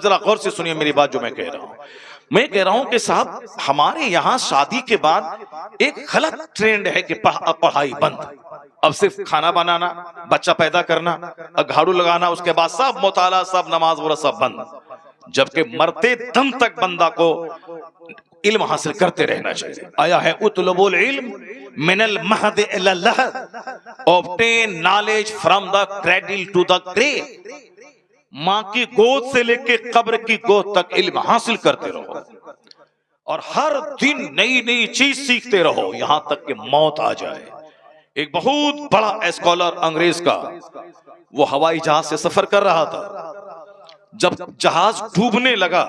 जरा गौर से सुनिए मेरी बात जो मैं कह रहा हूं। मैं कह रहा हूं कि साहब हमारे यहां शादी के बाद एक गलत ट्रेंड है कि पढ़ाई बंद। अब सिर्फ खाना बनाना, बच्चा पैदा करना, झाड़ू लगाना, उसके बाद सब मुताला, सब नमाज वगैरह सब बंद। जबकि मरते दम तक बंदा को इल्म हासिल करते रहना चाहिए। आया है उतलबुल इल्म मिनल महद इलल लहद, obtain knowledge from the cradle to the grave. मां की गोद से लेके कब्र की गोद तक इल्म हासिल करते रहो और हर दिन नई नई चीज सीखते रहो यहां तक कि मौत आ जाए। एक बहुत बड़ा स्कॉलर अंग्रेज का, वो हवाई जहाज से सफर कर रहा था। जब जहाज डूबने लगा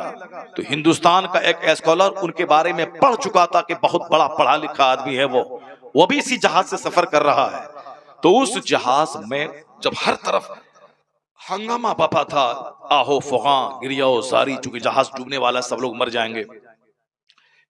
तो हिंदुस्तान का एक स्कॉलर उनके बारे में पढ़ चुका था कि बहुत बड़ा पढ़ा लिखा आदमी है वो भी इसी जहाज से सफर कर रहा है। तो उस जहाज में जब हर तरफ हंगामा पापा था, आहो फुगा गिरियाओ सारी, चूंकि जहाज डूबने वाला, सब लोग मर जाएंगे।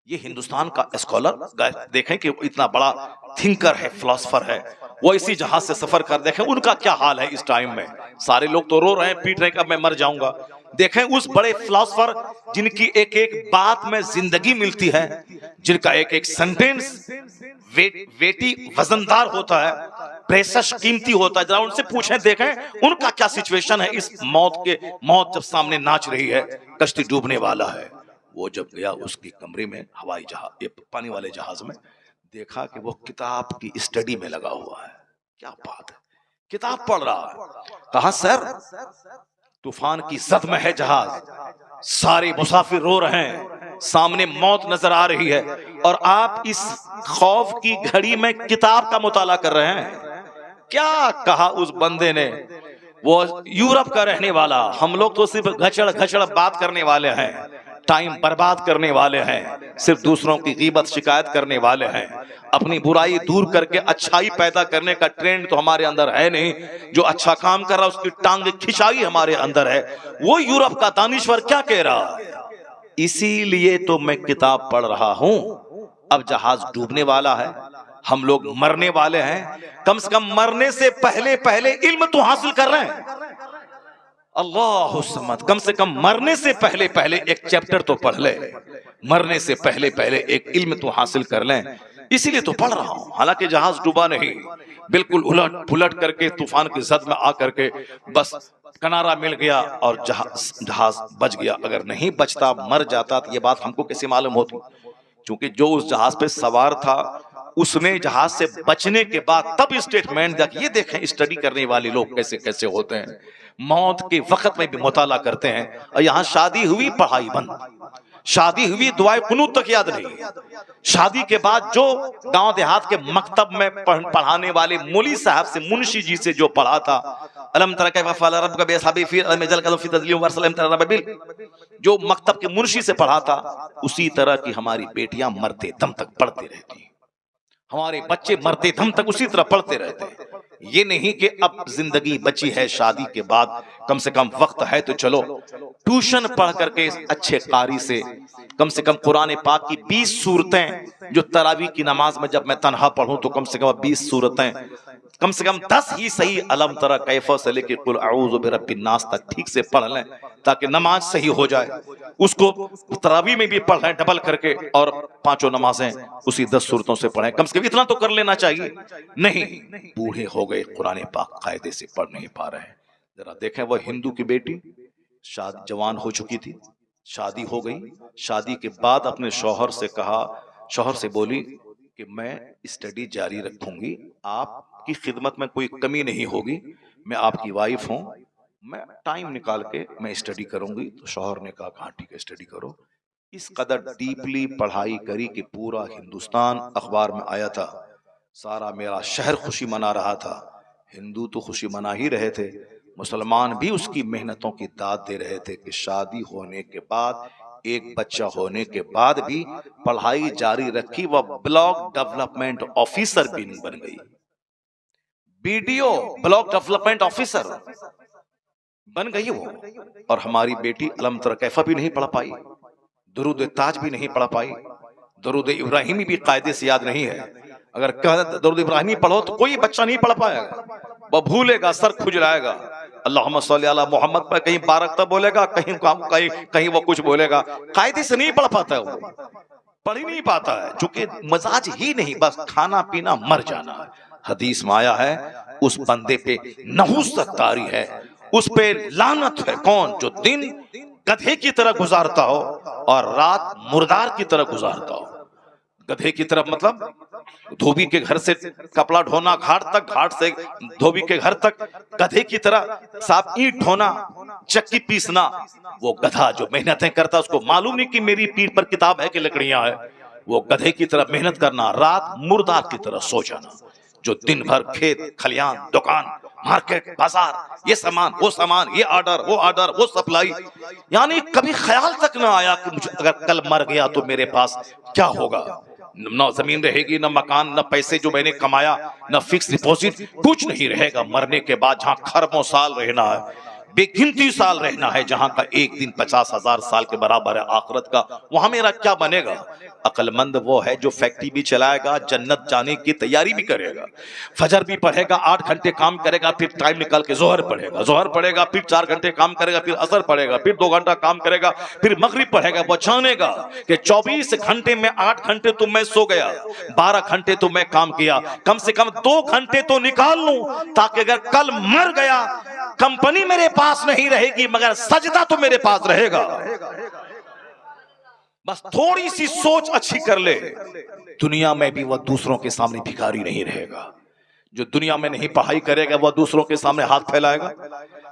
ये हिंदुस्तान का स्कॉलर देखें कि इतना बड़ा थिंकर है, फिलोसफर है, वो इसी जहाज से सफर कर, देखें उनका क्या हाल है इस टाइम में। सारे लोग तो रो रहे हैं, पीट रहे हैं कि अब मैं मर जाऊंगा। देखें उस बड़े फिलोसफर जिनकी एक एक बात में जिंदगी मिलती है, जिनका एक एक सेंटेंस वेटी वजनदार होता है, प्रेशस कीमती होता है। जरा उनसे पूछें, देखें उनका क्या सिचुएशन है इस मौत जब सामने नाच रही है, कश्ती डूबने वाला है। वो जब गया उसकी कमरे में, हवाई जहाज, ये पानी वाले जहाज में, देखा कि वो किताब की स्टडी में लगा हुआ है। क्या बात है, किताब पढ़ रहा है। कहा सर तूफान की जद में है जहाज, सारे मुसाफिर रो रहे हैं, सामने मौत नजर आ रही है और आप इस खौफ की घड़ी में किताब का मुताला कर रहे हैं। क्या कहा उस बंदे ने, वो यूरोप का रहने वाला, हम लोग तो सिर्फ घचड़ घचड़ बात करने वाले हैं, टाइम बर्बाद करने वाले हैं, सिर्फ दूसरों की गीबत शिकायत करने वाले हैं, अपनी बुराई दूर करके अच्छाई पैदा करने का ट्रेंड तो हमारे अंदर है नहीं। जो अच्छा काम कर रहा है उसकी टांग खिंचाई हमारे अंदर है। वो यूरोप का दानिश्वर क्या कह रहा है, इसीलिए तो मैं किताब पढ़ रहा हूं। अब जहाज डूबने वाला है, हम लोग मरने वाले हैं, कम से कम मरने से पहले पहले इल्म तो हासिल कर रहे हैं। अल्लाह समद, कम से कम मरने से पहले पहले एक चैप्टर तो पढ़ ले, मरने से पहले पहले एक इल्म तो हासिल कर लें। इसीलिए तो पढ़ रहा हूं। हालांकि जहाज डूबा नहीं, बिल्कुल उलट पुलट करके तूफान की जद में आकर के बस किनारा मिल गया और जहाज बच गया। अगर नहीं बचता, मर जाता, तो ये बात हमको कैसे मालूम होती? क्योंकि जो उस जहाज पे सवार था उसने जहाज से बचने के बाद तब स्टेटमेंट दिया कि ये देखें स्टडी करने वाले लोग कैसे कैसे होते हैं, मौत के वक्त में भी मुताला करते हैं। और यहाँ शादी हुई, पढ़ाई बंद, शादी हुई, दुआए कुनूत तक याद नहीं। शादी के बाद जो गांव देहात के मकतब में पढ़ाने वाले मौली साहब से, मुंशी जी से जो पढ़ा था, अलम तरा कैफ़ फ़अल रब्बुका बिअस्हाबिल फ़ील अलम यजअल कलहु फ़ी तज़लील व सलम तरा रब्बिल, जो मकतब के मुंशी से पढ़ा था, उसी तरह की हमारी बेटियां मरते दम तक पढ़ती रहती, हमारे बच्चे मरते दम तक उसी तरह पढ़ते रहते हैं। ये नहीं कि अब जिंदगी बची है, शादी के बाद कम से कम वक्त है तो चलो ट्यूशन पढ़ करके अच्छे कारी से कम कुरान पाक की 20 सूरतें, जो तरावी की नमाज में जब मैं तन्हा पढ़ूं तो कम से कम 20 सूरतें, कम से कम 10 ही सही अलम तरा कैफ़ा से लेके कुल अऊज़ु बिरब्बिन नास तक ठीक से पढ़ लें, ताकि नमाज सही हो जाए। उसको तरावी में भी पढ़ लें डबल करके, और 5 नमाजें उसी 10 सूरतों से पढ़ें। कम से कम इतना तो कर लेना चाहिए। नहीं, बूढ़े हो गए, कुरान पाक कायदे से पढ़ नहीं पा रहे हैं। जरा देखें, वो हिंदू की बेटी शादी जवान हो चुकी थी, शादी हो गई, शादी के बाद अपने शौहर से कहा, शौहर से बोली कि मैं स्टडी जारी रखूंगी, आपकी खिदमत में कोई कमी नहीं होगी, मैं आपकी वाइफ हूं, मैं टाइम निकाल के मैं स्टडी करूंगी। तो शौहर ने कहा हाँ ठीक है, स्टडी करो। इस कदर डीपली पढ़ाई करी कि पूरा हिंदुस्तान अखबार में आया था, सारा मेरा शहर खुशी मना रहा था। हिंदू तो खुशी मना ही रहे थे, मुसलमान भी उसकी मेहनतों की दाद दे रहे थे कि शादी होने के बाद, एक बच्चा होने के बाद भी पढ़ाई जारी रखी। वह ब्लॉक डेवलपमेंट ऑफिसर भी बन गई, बीडीओ ब्लॉक डेवलपमेंट ऑफिसर बन गई वो। और हमारी बेटी अलम तरा कैफ़ा भी नहीं पढ़ पाई, दुरूद ताज भी नहीं पढ़ पाई, दुरूद इब्राहिमी भी कायदे से याद नहीं है। अगर दुरूद इब्राहिमी पढ़ो तो कोई बच्चा नहीं पढ़ पाएगा, वह भूलेगा, सर खुजलाएगा। अल्लाहुम्मा सल्ली अला मोहम्मद पर कहीं बारक तब बोलेगा, कहीं कहीं कहीं वो कुछ बोलेगा, कायदे से नहीं पढ़ पाता है, वो पढ़ ही नहीं पाता है, चूंकि मजाज ही नहीं, बस खाना पीना मर जाना है। हदीस में आया है उस बंदे पे नहुसत तारी है, उस पे लानत है। कौन? जो दिन गधे की तरह गुजारता हो और रात मुर्दार की तरह गुजारता हो। गधे की तरफ मतलब धोबी के घर से कपड़ा ढोना घाट तक, घाट से धोबी के घर तक, गधे की तरह साफ ईंट ढोना, चक्की पीसना। वो गधा जो मेहनतें करता, उसको मालूम नहीं कि मेरी पीठ पर किताब है कि लकड़ियां है। वो गधे की तरह मेहनत करना, रात मुर्दार की तरह सो जाना। जो दिन भर खेत खलियान, दुकान, मार्केट, बाजार, ये सामान, वो सामान, ये ऑर्डर, वो ऑर्डर, वो सप्लाई, यानी कभी ख्याल तक ना आया कि मुझे अगर कल मर गया तो मेरे पास क्या होगा। न जमीन रहेगी, न मकान, न पैसे जो मैंने कमाया, न फिक्स डिपॉजिट, कुछ नहीं रहेगा। मरने के बाद जहां खरबों साल रहना है, बेगिनती साल रहना है, जहां का एक दिन 50,000 साल के बराबर है आखिरत का, वहां मेरा क्या बनेगा। अक्लमंद वो है जो फैक्ट्री भी चलाएगा, जन्नत जाने की तैयारी भी करेगा, फजर भी पढ़ेगा, 8 घंटे काम करेगा, फिर टाइम निकाल के जोहर पढ़ेगा, जोहर पढ़ेगा, फिर 4 घंटे काम करेगा, फिर असर पढ़ेगा, फिर 2 घंटा काम करेगा, फिर मगरिब पढ़ेगा। वो जानेगा कि 24 घंटे में 8 घंटे तो मैं सो गया, 12 घंटे तो मैं काम किया, कम से कम 2 घंटे तो निकाल लूं, ताकि अगर कल मर गया, कंपनी मेरे पास नहीं रहेगी मगर सजदा तो मेरे पास रहेगा। बस थोड़ी सी सोच अच्छी कर ले, दुनिया में भी वह दूसरों के सामने भिखारी नहीं रहेगा। जो दुनिया में नहीं पढ़ाई करेगा वह दूसरों के सामने हाथ फैलाएगा,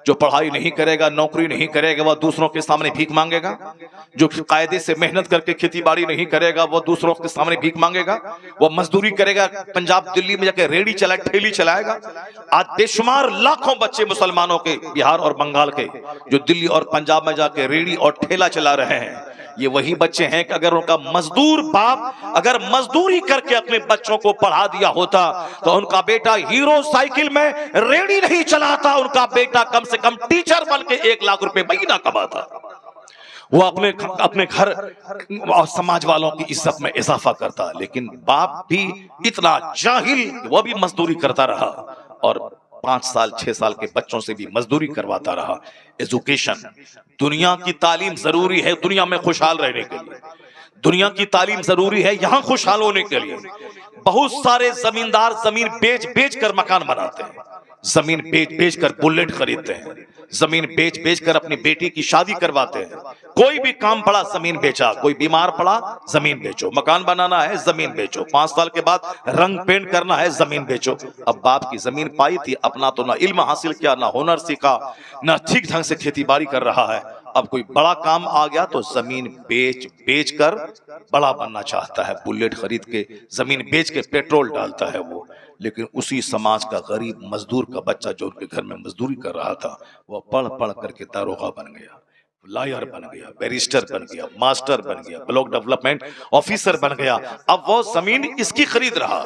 जो पढ़ाई नहीं करेगा, नौकरी नहीं करेगा, वह दूसरों के सामने भीख मांगेगा, जो कायदे से मेहनत करके खेती बाड़ी नहीं करेगा वह दूसरों के सामने भीख मांगेगा, वो मजदूरी करेगा, पंजाब दिल्ली में जाके रेडी चलाए, ठेली चलाएगा। आज बेशुमार लाखों बच्चे मुसलमानों के, बिहार और बंगाल के, जो दिल्ली और पंजाब में जाके रेडी और ठेला चला रहे हैं, ये वही बच्चे हैं कि अगर उनका मजदूर बाप अगर मजदूरी करके अपने बच्चों को पढ़ा दिया होता तो उनका बेटा हीरो साइकिल में रेडी नहीं चलाता, उनका बेटा कम से कम टीचर बन के 1 लाख रुपए महीना कमाता। वो अपने घर और समाज वालों की इज्जत में इजाफा करता। लेकिन बाप भी इतना जाहिल, वो भी मजदूरी करता रहा और 5 साल 6 साल के बच्चों से भी मजदूरी करवाता रहा। एजुकेशन, दुनिया की तालीम जरूरी है दुनिया में खुशहाल रहने के लिए, दुनिया की तालीम जरूरी है यहां खुशहाल होने के लिए। बहुत सारे जमींदार जमीन बेच बेच कर मकान बनाते हैं, जमीन बेच बेच कर बुलेट खरीदते हैं, जमीन बेच बेच कर अपनी बेटी की शादी करवाते हैं। कोई भी काम पड़ा जमीन बेचा, कोई बीमार पड़ा जमीन बेचो, मकान बनाना है जमीन बेचो, 5 साल के बाद रंग पेंट करना है जमीन बेचो। अब बाप की जमीन पाई थी, अपना तो ना इल्म हासिल किया, ना हुनर सीखा, ना ठीक ढंग से खेती बाड़ी कर रहा है। अब कोई बड़ा काम आ गया तो जमीन बेच बेच कर बड़ा बनना चाहता है, बुलेट खरीद के, जमीन बेच के पेट्रोल डालता है वो। लेकिन उसी समाज का गरीब मजदूर का बच्चा जो उनके घर में मजदूरी कर रहा था, वह पढ़ पढ़ करके दारोगा बन गया, लॉयर बन गया, बैरिस्टर बन गया, मास्टर बन गया, ब्लॉक डेवलपमेंट ऑफिसर बन गया। अब वो जमीन इसकी खरीद रहा,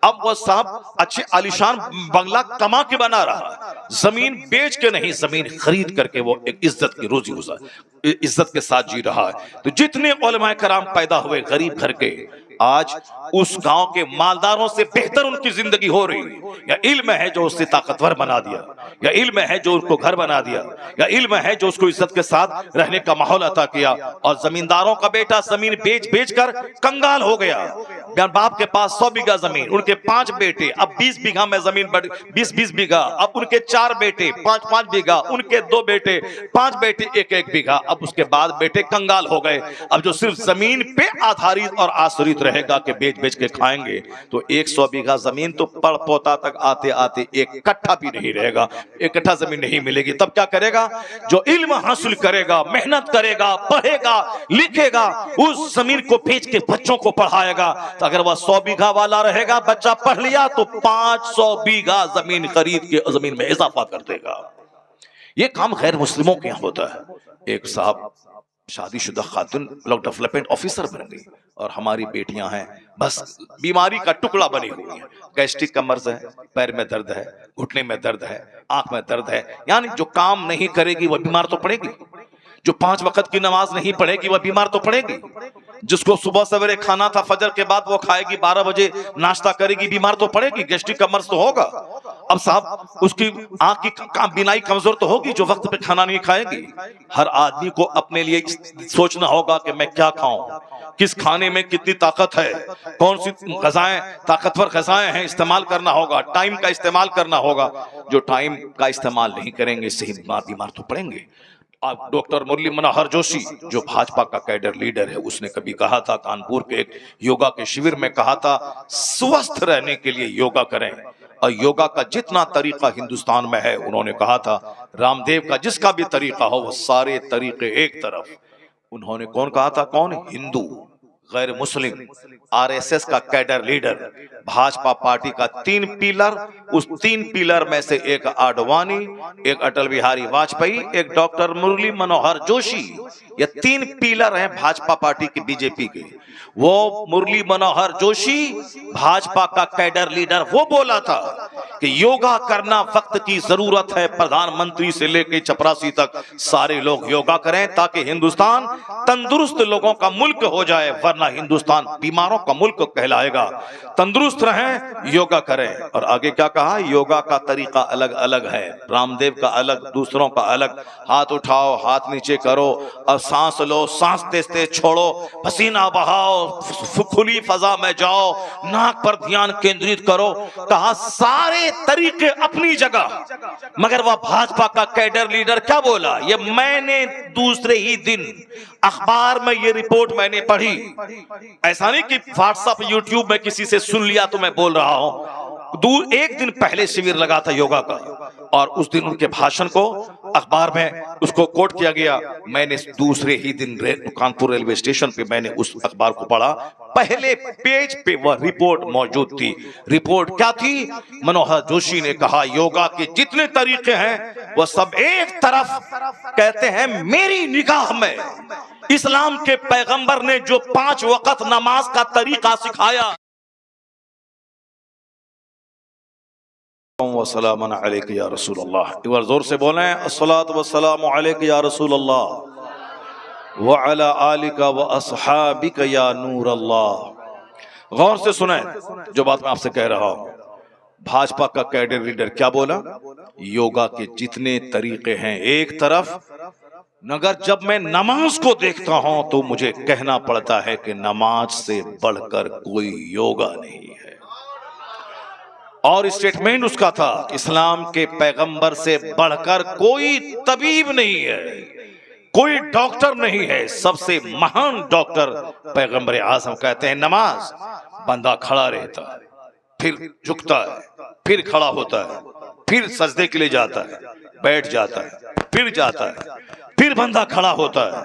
अब वो साहब अच्छे आलिशान बंगला कमा के बना रहा, जमीन बेच के नहीं, जमीन खरीद करके वो एक इज्जत की रोजी गुजार, इज्जत के साथ जी रहा है। तो जितने उलमाए कराम पैदा हुए गरीब घर के, आज उस गांव के मालदारों से बेहतर उनकी जिंदगी हो रही है। या इल्म है जो उससे ताकतवर बना दिया, या इल्म है जो उसको घर बना दिया, या इल्म है जो उसको इज्जत के साथ रहने का माहौल अता किया। और जमींदारों का बेटा जमीन बेच बेच कर कंगाल हो गया। बाप के पास 100 बीघा जमीन, उनके 5 बेटे, अब 20 बीघा में जमीन बढ़ 20-20 बीघा, अब उनके 4 बेटे 5-5 बीघा, उनके 2 बेटे 5 बेटे 1-1 बीघा। अब उसके बाद बेटे कंगाल हो गए। अब जो सिर्फ जमीन पे आधारित और आश्रित रहेगा कि बेच बेच के खाएंगे, तो 100 बीघा जमीन तो पड़ पोता तक आते आते 1 कट्ठा भी नहीं रहेगा, 1 कट्ठा जमीन नहीं मिलेगी। तब क्या करेगा? जो इल्म हासिल करेगा, मेहनत करेगा, पढ़ेगा, लिखेगा, उस जमीन को बेच के बच्चों को पढ़ाएगा। तो अगर वह 100 बीघा वाला रहेगा, बच्चा पढ़ लिया तो 500 बीघा जमीन खरीद के जमीन में इजाफा कर देगा। यह काम गैर मुस्लिमों के यहाँ होता है। एक साहब शादीशुदा खातून ब्लॉक डेवलपमेंट ऑफिसर बन गई और हमारी बेटियां हैं बस बीमारी का टुकड़ा बनी हुई है। गैस्ट्रिक का मर्ज है, पैर में दर्द है, घुटने में दर्द है, आंख में दर्द है, यानी जो काम नहीं करेगी वह बीमार तो पड़ेगी, जो 5 वक्त की नमाज नहीं पढ़ेगी वह बीमार तो पड़ेगी, जिसको सुबह सवेरे खाना था फजर के बाद वो खाएगी, 12 बजे नाश्ता करेगी, बीमार तो पड़ेगी, गैस्ट्रिक का मर्ज तो होगा। अब साहब उसकी आंख की बीनाई कमजोर तो होगी जो वक्त पे खाना नहीं खाएगी। हर आदमी को अपने लिए सोचना होगा कि मैं क्या खाऊं, किस खाने में कितनी ताकत है, कौन सी ग़िज़ाएं ताकतवर ग़िज़ाएं हैं, इस्तेमाल करना होगा, टाइम का इस्तेमाल करना होगा। जो टाइम का इस्तेमाल नहीं करेंगे सही बीमार तो पड़ेंगे। अब डॉक्टर मुरली मनोहर जोशी जो भाजपा का कैडर लीडर है, उसने कभी कहा था, कानपुर के एक योगा के शिविर में कहा था, स्वस्थ रहने के लिए योगा करें। और योगा का जितना तरीका हिंदुस्तान में है, उन्होंने कहा था रामदेव का जिसका भी तरीका हो वो सारे तरीके एक तरफ। उन्होंने कौन कहा था? कौन? हिंदू, गैर मुस्लिम, आरएसएस का कैडर लीडर, भाजपा पार्टी का 3 पिलर, उस 3 पिलर में से एक आडवाणी, एक अटल बिहारी वाजपेयी, एक डॉक्टर मुरली मनोहर जोशी। ये 3 पिलर हैं भाजपा पार्टी की, बीजेपी के। वो मुरली मनोहर जोशी भाजपा का कैडर लीडर, वो बोला था कि योगा करना वक्त की जरूरत है। प्रधानमंत्री से लेकर चपरासी तक सारे लोग योगा करें ताकि हिंदुस्तान तंदुरुस्त लोगों का मुल्क हो जाए, वरना हिंदुस्तान बीमारों का मुल्क कहलाएगा। तंदुरुस्त रहें, योगा करें। और आगे क्या कहा? योगा का तरीका अलग अलग है, रामदेव का अलग, दूसरों का अलग। हाथ उठाओ, हाथ नीचे करो, और सांस लो, सांस तेज तेज छोड़ो, पसीना बहाओ, खुली फजा में जाओ, नाक पर ध्यान केंद्रित करो। कहा सारे तरीके अपनी जगह, मगर वह भाजपा का कैडर लीडर क्या बोला? ये मैंने दूसरे ही दिन अखबार में ये रिपोर्ट मैंने पढ़ी, ऐसा नहीं कि व्हाट्सएप यूट्यूब में किसी से सुन लिया तो मैं बोल रहा हूं। एक दिन पहले शिविर लगा था योगा का, और उस दिन उनके भाषण को अखबार में उसको कोट किया गया। मैंने दूसरे ही दिन कानपुर रेलवे स्टेशन पे मैंने उस अखबार को पढ़ा, पहले पेज पे वह रिपोर्ट मौजूद थी। रिपोर्ट क्या थी? मनोहर जोशी ने कहा योगा के जितने तरीके हैं वह सब एक तरफ। कहते हैं मेरी निगाह में इस्लाम के पैगंबर ने जो 5 वक्त नमाज का तरीका सिखाया, वसलामन अलैका या रसूल अल्लाह, एक बार जोर से बोलें, अस्सलातु वस्सलामु अलैका या रसूल अल्लाह व अला आलिका व अस्हाबिका या नूर अल्लाह। गौर से सुने जो बात मैं आपसे कह रहा हूं। भाजपा का कैडर लीडर क्या बोला? योगा के जितने तरीके हैं एक तरफ, मगर जब मैं नमाज को देखता हूं तो मुझे कहना पड़ता है कि नमाज से बढ़कर कोई योगा नहीं है। और स्टेटमेंट उसका था, इस्लाम के पैगंबर से बढ़कर कोई तबीब नहीं है, कोई डॉक्टर नहीं है। सबसे महान डॉक्टर पैगंबर आज़म कहते हैं नमाज। बंदा खड़ा रहता है, फिर झुकता है, फिर खड़ा होता है, फिर सजदे के लिए जाता है, बैठ जाता है, फिर जाता है, फिर बंदा खड़ा होता है।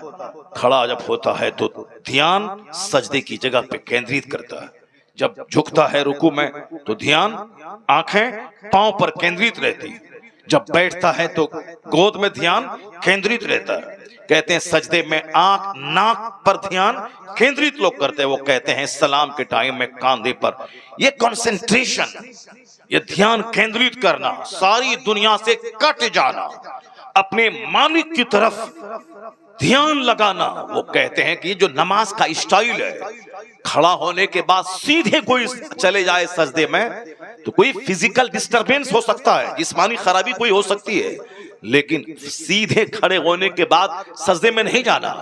खड़ा जब होता है तो ध्यान सजदे की जगह पे केंद्रित करता है। जब झुकता है रुकू में तो ध्यान आंखें पांव पर केंद्रित रहती है। जब बैठता है तो गोद में ध्यान केंद्रित रहता है। कहते हैं सजदे में आंख नाक पर ध्यान केंद्रित लोग करते हैं। वो कहते हैं सलाम के टाइम में कांधे पर। ये कंसंट्रेशन, ये ध्यान केंद्रित करना, सारी दुनिया से कट जाना, अपने मालिक की तरफ ध्यान लगाना। वो कहते हैं कि जो नमाज का स्टाइल है, खड़ा होने के बाद सीधे कोई चले जाए सजदे में तो कोई फिजिकल डिस्टरबेंस हो सकता है, जिस्मानी खराबी कोई हो सकती है, लेकिन सीधे खड़े होने के बाद सजदे में नहीं जाना।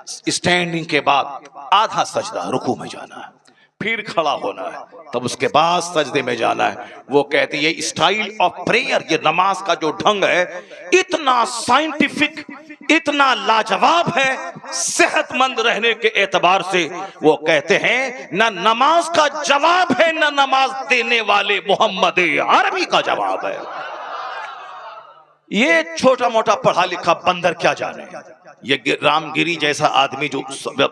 स्टैंडिंग के बाद आधा सजदा रुकू में जाना है, फिर खड़ा होना है, तब उसके बाद सजदे में जाना है। वो कहते हैं ये स्टाइल ऑफ प्रेयर, ये नमाज का जो ढंग है, इतना साइंटिफिक, इतना लाजवाब है सेहतमंद रहने के एतबार से। वो कहते हैं ना नमाज का जवाब है, ना नमाज देने वाले मोहम्मद अरबी का जवाब है। ये छोटा मोटा पढ़ा लिखा बंदर क्या जाने, ये रामगिरी जैसा आदमी जो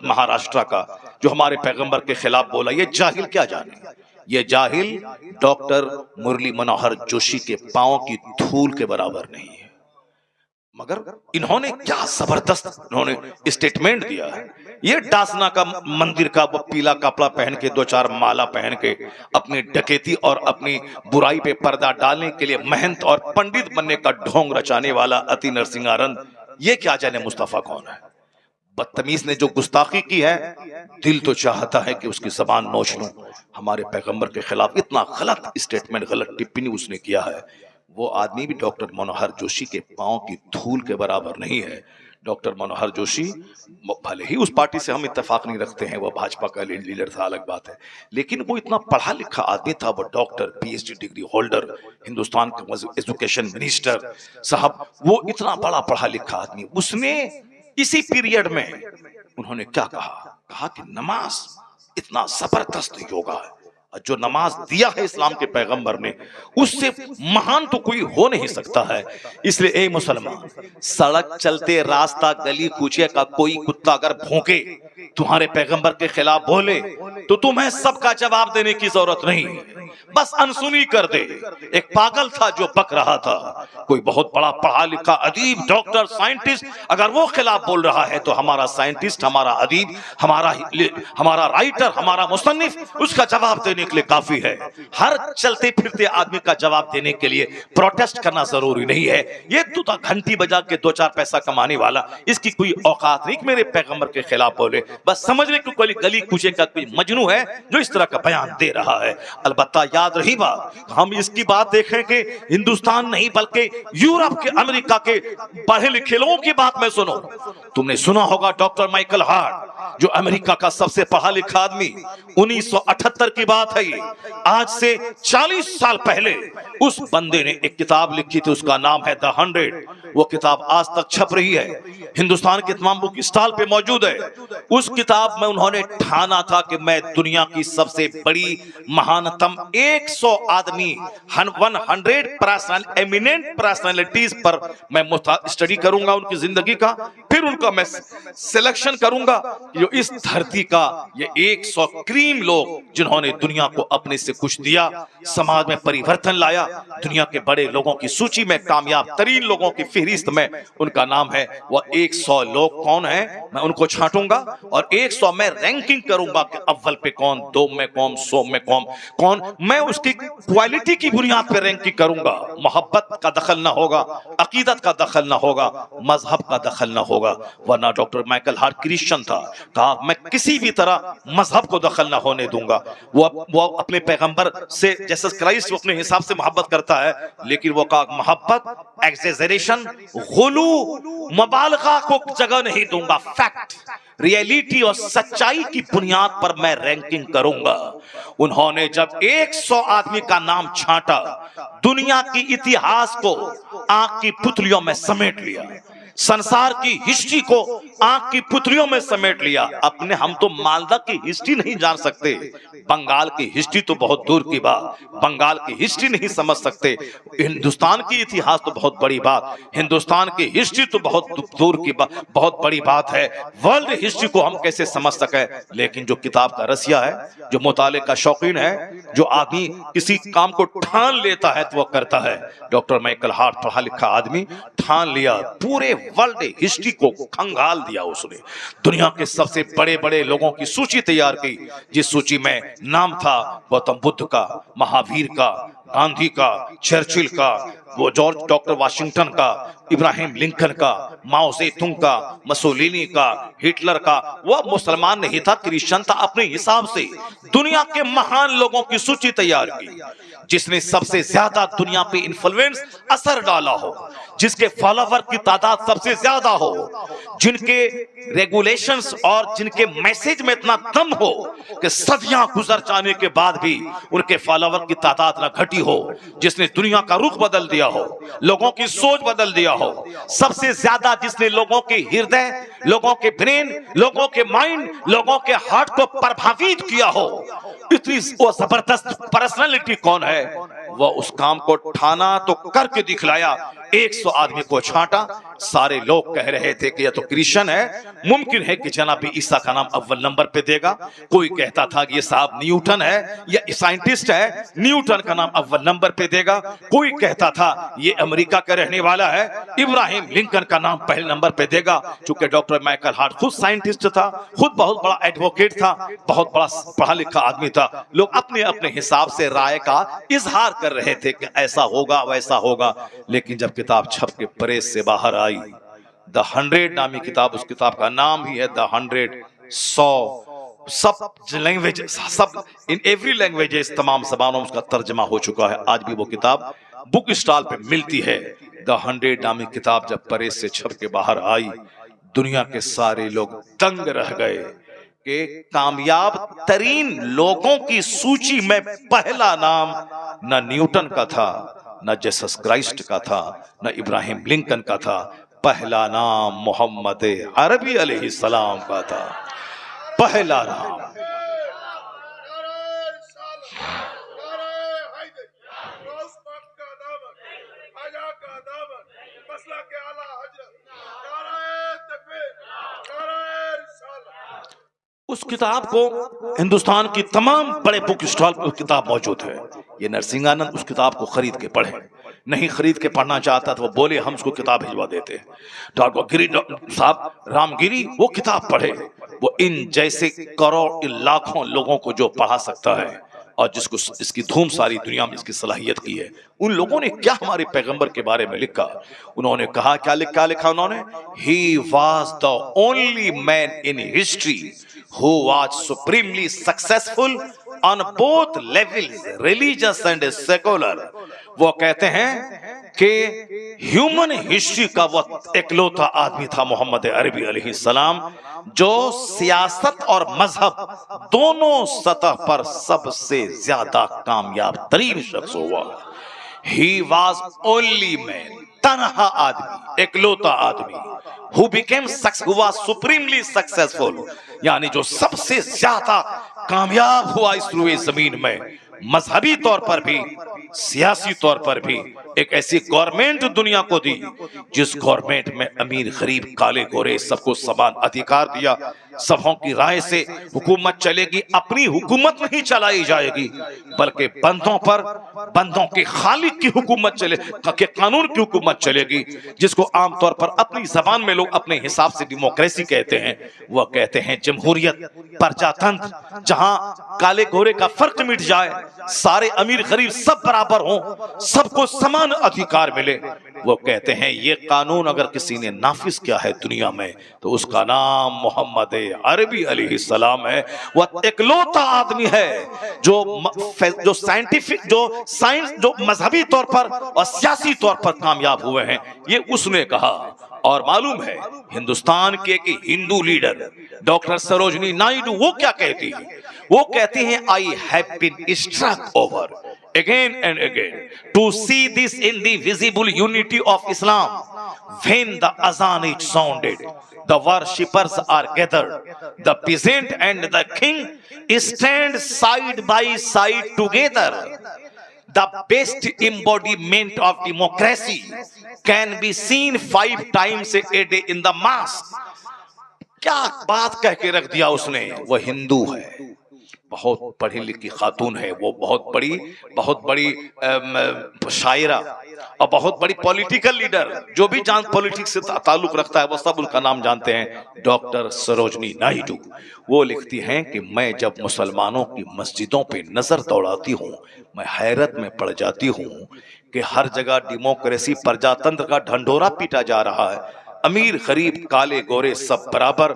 महाराष्ट्र का, जो हमारे पैगंबर के खिलाफ बोला, ये जाहिल क्या जाने। ये जाहिल डॉक्टर मुरली मनोहर जोशी के पांव की धूल के बराबर नहीं है। मगर इन्होंने क्या जबरदस्त इन्होंने स्टेटमेंट दिया है। ये डासना का मंदिर का वो पीला कपड़ा पहन के, 2-4 माला पहन के, अपनी डकैती और अपनी बुराई पे पर्दा डालने के लिए महंत और पंडित बनने का ढोंग रचाने वाला अति नरसिंहानंद, ये क्या जाने मुस्तफा कौन है। बदतमीज ने जो गुस्ताखी की है, दिल तो चाहता है कि उसकी जबान नोच लूं। हमारे पैगंबर के खिलाफ इतना गलत स्टेटमेंट, गलत टिप्पणी उसने किया है। वो आदमी भी डॉक्टर मनोहर जोशी के पांव की धूल के बराबर नहीं है। डॉक्टर मनोहर जोशी, भले ही उस पार्टी से हम इत्तेफाक नहीं रखते हैं, वो भाजपा का लीडर था, अलग बात है, लेकिन वो इतना पढ़ा लिखा आदमी था। वो doctor, PhD degree holder, Hindustan का एजुकेशन मिनिस्टर साहब, वो इतना बड़ा पढ़ा लिखा आदमी, उसने इसी पीरियड में उन्होंने क्या कहा? कहा कि नमाज इतना जबरदस्त योगा है, जो नमाज दिया है इस्लाम के पैगंबर ने, उससे महान तो कोई हो नहीं सकता है। इसलिए ए मुसलमान, सड़क चलते रास्ता गली कूचे का कोई कुत्ता अगर भौंके, तुम्हारे पैगंबर के खिलाफ बोले, तो तुम्हें सबका जवाब देने की जरूरत नहीं, बस अनसुनी कर दे। एक पागल था जो बक रहा था, कोई बहुत बड़ा पढ़ा लिखा अदीब, डॉक्टर, साइंटिस्ट, अगर वो खिलाफ बोल रहा है तो हमारा साइंटिस्ट, हमारा अदीब, हमारा राइटर, हमारा मुसन्निफ उसका जवाब देने के लिए काफी है। हर चलते फिरते आदमी का जवाब देने के लिए प्रोटेस्ट करना जरूरी नहीं है। ये तो घंटी बजा के 2-4 पैसा कमाने वाला, इसकी कोई औकात नहीं कि मेरे पैगंबर के खिलाफ बोले। बस समझने को कोई गली कूचे का कोई मजनू है जो इस तरह का बयान दे रहा है। अलबत्ता याद रही बात, हम इसकी बात देखें कि हिंदुस्तान नहीं बल्कि यूरोप के, अमेरिका के पढ़े लिखे लोगों की बात में सुनो। तुमने सुना होगा डॉक्टर माइकल हार्ट, जो अमेरिका का सबसे पढ़ा लिखा आदमी, 1978 की बात है ये, आज से 40 साल पहले उस बंदे ने एक किताब लिखी थी, उसका नाम है द 100। वो किताब आज तक छप रही है, हिंदुस्तान के तमाम बुक स्टॉल पे मौजूद है। उस किताब में उन्होंने ठाना था कि मैं दुनिया की सबसे बड़ी महानतम 100 आदमी, 100 एमिनेंट पर्सनालिटीज पर मैं स्टडी करूंगा उनकी जिंदगी का, फिर उनका मैं सिलेक्शन करूंगा जो इस धरती का ये 100 क्रीम लोग जिन्होंने दुनिया को अपने से कुछ दिया, समाज में परिवर्तन लाया, दुनिया के बड़े लोगों की सूची में, कामयाब तरीन लोगों की फहरिस्त में उनका नाम है। वह 100 लोग कौन है, मैं उनको छांटूंगा और 100 में रैंकिंग करूंगा कि अव्वल पे कौन, 2 में कौन, 100 में कौन। मैं उसकी क्वालिटी की बुनियाद पर रैंकिंग करूंगा। मोहब्बत का दखल ना होगा, अकीदत का दखल ना होगा, मजहब का दखल ना होगा। वरना डॉक्टर माइकल हार्ट क्रिश्चियन था, कहा मैं किसी भी तरह मजहब को दखल ना होने दूंगा। वो अपने पैगंबर से, जैसे क्राइस्ट वो अपने हिसाब से मोहब्बत करता है, लेकिन वो कहा मोहब्बत, एक्सेजरेशन, गुलू, मुबालगा को जगह नहीं दूंगा। फैक्ट, रियलिटी और सच्चाई की बुनियाद पर मैं रैंकिंग करूंगा। उन्होंने जब 100 आदमी का नाम छांटा, दुनिया की इतिहास को आंख की पुतलियों में समेट लिया, संसार की हिस्ट्री को आंख की पुतलियों में समेट लिया। अपने हम तो मालदा की हिस्ट्री नहीं जान सकते, बंगाल की हिस्ट्री तो बहुत दूर की बात, बंगाल की हिस्ट्री नहीं समझ सकते, हिंदुस्तान की इतिहास तो बहुत बड़ी बात, हिंदुस्तान की हिस्ट्री तो बहुत दूर की बात, बहुत बड़ी बात है। वर्ल्ड हिस्ट्री को हम कैसे समझ सके? लेकिन जो किताब का रसिया है, जो मुताले का शौकीन है, जो आदमी किसी काम को ठान लेता है तो वह करता है। डॉक्टर माइकल हार्ट पढ़ा लिखा आदमी ठान लिया, पूरे वर्ल्ड हिस्ट्री को खंगाल दिया उसने। दुनिया के सबसे बड़े बड़े लोगों की सूची तैयार की, जिस सूची में नाम था गौतम बुद्ध का, महावीर का, गांधी का, चर्चिल का, वो जॉर्ज डॉक्टर वाशिंगटन का, इब्राहिम लिंकन का, माओ सेतुंग का, मसोलिनी का, हिटलर का। वह मुसलमान नहीं था, क्रिश्चियन था। अपने हिसाब से दुनिया के महान लोगों की सूची तैयार की, जिसने सबसे ज्यादा दुनिया पे इन्फ्लुएंस, असर डाला हो, जिसके फॉलोवर की तादाद सबसे ज्यादा हो, जिनके रेगुलेशंस और जिनके मैसेज में इतना दम हो कि सदियां गुजर जाने के बाद भी उनके फॉलोवर की तादाद न घटी हो, जिसने दुनिया का रुख बदल दिया हो, लोगों की सोच बदल दिया हो, सबसे ज्यादा जिसने लोगों के हृदय, लोगों के ब्रेन, लोगों के माइंड, लोगों के हार्ट को प्रभावित किया हो, इतनी वो जबरदस्त पर्सनालिटी कौन है? वह उस काम को ठाना तो करके दिखलाया। 100 आदमी को छांटा। सारे लोग कह रहे थे कि यह तो क्रिश्चियन है, मुमकिन है कि जनाब ईसा का नाम अव्वल नंबर पे देगा। कोई कहता था कि ये साहब न्यूटन है, या साइंटिस्ट है, न्यूटन का नाम अव्वल नंबर पे देगा। कोई कहता था ये अमेरिका का रहने वाला है, इब्राहिम लिंकन का नाम पहले नंबर पे देगा। चूंकि डॉक्टर माइकल हार्ट खुद साइंटिस्ट था, खुद बहुत बड़ा एडवोकेट था, बहुत बड़ा पढ़ा लिखा आदमी था, लोग अपने अपने हिसाब से राय का इजहार कर रहे थे कि ऐसा होगा, वैसा होगा। लेकिन जब किताब छप के प्रेस से बाहर आई, द 100 नामी किताब, उस किताब का नाम ही है द 100, 100। सब लैंग्वेज, सब इन एवरी लैंग्वेजेस, तमाम जबानों में उसका तर्जमा हो चुका है। आज भी वो किताब बुक स्टॉल पे मिलती है। द 100 नामी किताब जब प्रेस से छप के बाहर आई, दुनिया के सारे लोग दंग रह गए कि कामयाब तरीन लोगों की सूची में पहला नाम न न्यूटन का था, न जीसस क्राइस्ट का था, न इब्राहिम लिंकन का था। पहला नाम मोहम्मद अरबी अलैहिस्सलाम का था। पहला नाम। उस किताब को हिंदुस्तान की तमाम बड़े बुक स्टॉल पर किताब मौजूद है। ये नरसिंहानंद उस किताब को खरीद के पढ़े, नहीं खरीद के पढ़ना चाहता तो वो बोले हम उसको किताब भिजवा देते। डॉक्टर गिरी साहब रामगिरी वो किताब पढ़े। वो इन जैसे करोड़ लाखों लोगों को जो पढ़ा सकता है और जिसको इसकी धूम सारी दुनिया में इसकी सलाहियत की है, उन लोगों ने क्या हमारे पैगंबर के बारे में लिखा। उन्होंने कहा, क्या लिखा उन्होंने, he was the only man in history who was supremely successful on both levels, religious and secular। वो कहते हैं कि ह्यूमन हिस्ट्री का वो एकलौता आदमी था मोहम्मद अरबी अलैहिस्सलाम, जो सियासत और मजहब दोनों सतह पर सबसे ज्यादा कामयाब तरीन शख्स हुआ। He was only man, तनहा आदमी, एकलौता आदमी, who was supremely successful, यानी जो सबसे ज्यादा कामयाब हुआ इस रुए जमीन में, मजहबी तौर पर भी, सियासी तौर पर भी। एक ऐसी गवर्नमेंट दुनिया को दी जिस गवर्नमेंट में अमीर गरीब काले गोरे सबको समान अधिकार दिया। सबों की राय से हुकूमत चलेगी, अपनी हुकूमत नहीं चलाई जाएगी बल्कि बंदों पर, बंदों के खालिक की हुकूमत चले, के कानून की हुकूमत चलेगी, जिसको आमतौर पर अपनी जबान में लोग अपने हिसाब से डेमोक्रेसी कहते हैं। वह कहते हैं जमहूरियत, प्रजातंत्र, जहां काले गोरे का फर्क मिट जाए, सारे अमीर गरीब सब बराबर हों, सबको समान अधिकार मिले। वो कहते हैं ये कानून अगर किसी ने नाफिज किया है दुनिया में तो उसका नाम मोहम्मद अरबी अलैहिस्सलाम है। वह एकलौता आदमी है जो साइंटिफिक, जो साइंस, जो मजहबी तौर पर और सियासी तौर पर कामयाब हुए हैं, ये उसने कहा। और मालूम है हिंदुस्तान के एक हिंदू लीडर डॉक्टर सरोजनी नायडू वो क्या कहती है, वो कहती हैं, I have been struck over again and again to see this in the visible unity of Islam. When the azan is sounded, the worshippers are gathered, the peasant and the king stand side by side together. The best embodiment of democracy can be seen 5 times a day in the mosque. क्या बात कह के रख दिया उसने। वह हिंदू है, बहुत पढ़ी लिखी खातून है, वो बहुत बड़ी शायरा और बहुत बड़ी पॉलिटिकल लीडर, जो भी जान पॉलिटिक्स से ताल्लुक रखता है वो सब उनका नाम जानते हैं, डॉक्टर सरोजनी नायडू। वो लिखती हैं कि मैं जब मुसलमानों की मस्जिदों पे नजर दौड़ाती हूँ, मैं हैरत में पड़ जाती हूँ कि हर जगह डेमोक्रेसी, प्रजातंत्र का ढंढोरा पीटा जा रहा है, अमीर गरीब काले गोरे सब बराबर।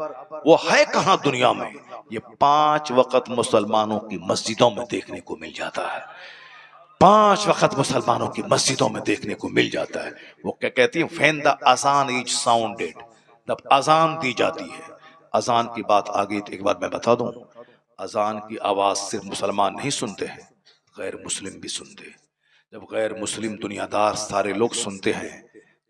वो है कहां दुनिया में? ये 5 वक्त मुसलमानों की मस्जिदों में देखने को मिल जाता है। 5 वक्त मुसलमानों की मस्जिदों में देखने को मिल जाता है। वो क्या कहती है, व्हेन द अजान इज साउंडेड, जब अजान दी जाती है। अजान की बात आगे एक बार मैं बता दूं, अजान की आवाज सिर्फ मुसलमान नहीं सुनते हैं, गैर मुस्लिम भी सुनते हैं। जब गैर मुस्लिम दुनियादार सारे लोग सुनते हैं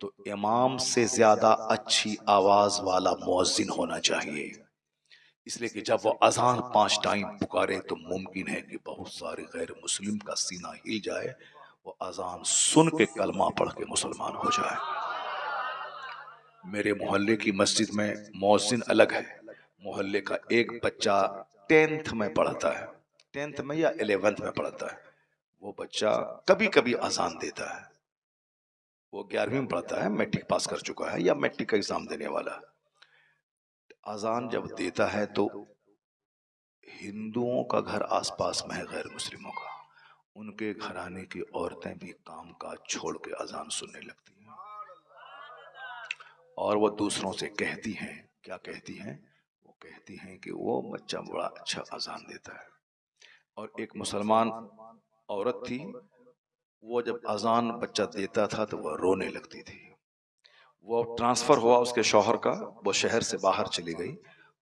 तो इमाम से ज्यादा अच्छी आवाज वाला मुअज्जिन होना चाहिए। इसलिए कि जब वो अजान 5 टाइम पुकारे तो मुमकिन है कि बहुत सारे गैर मुस्लिम का सीना हिल जाए, वो अजान सुन के कलमा पढ़ के मुसलमान हो जाए। मेरे मोहल्ले की मस्जिद में मुअज्जिन अलग है। मोहल्ले का एक बच्चा 10th में पढ़ता है, 10th में या 11th में पढ़ता है। वो बच्चा कभी कभी अजान देता है। वो 11वीं में पढ़ता है, मैट्रिक पास कर चुका है या मैट्रिक का एग्जाम देने वाला है। अजान जब देता है तो हिंदुओं का घर आसपास में है गैर मुस्लिमों का, उनके घराने की औरतें भी काम काज छोड़ के अजान सुनने लगती हैं। और वो दूसरों से कहती हैं, क्या कहती हैं? वो कहती हैं कि वो बच्चा बड़ा अच्छा अजान देता है। और एक मुसलमान औरत थी, वो जब अजान बच्चा देता था तो वह रोने लगती थी। वो ट्रांसफर हुआ उसके शौहर का, वो शहर से बाहर चली गई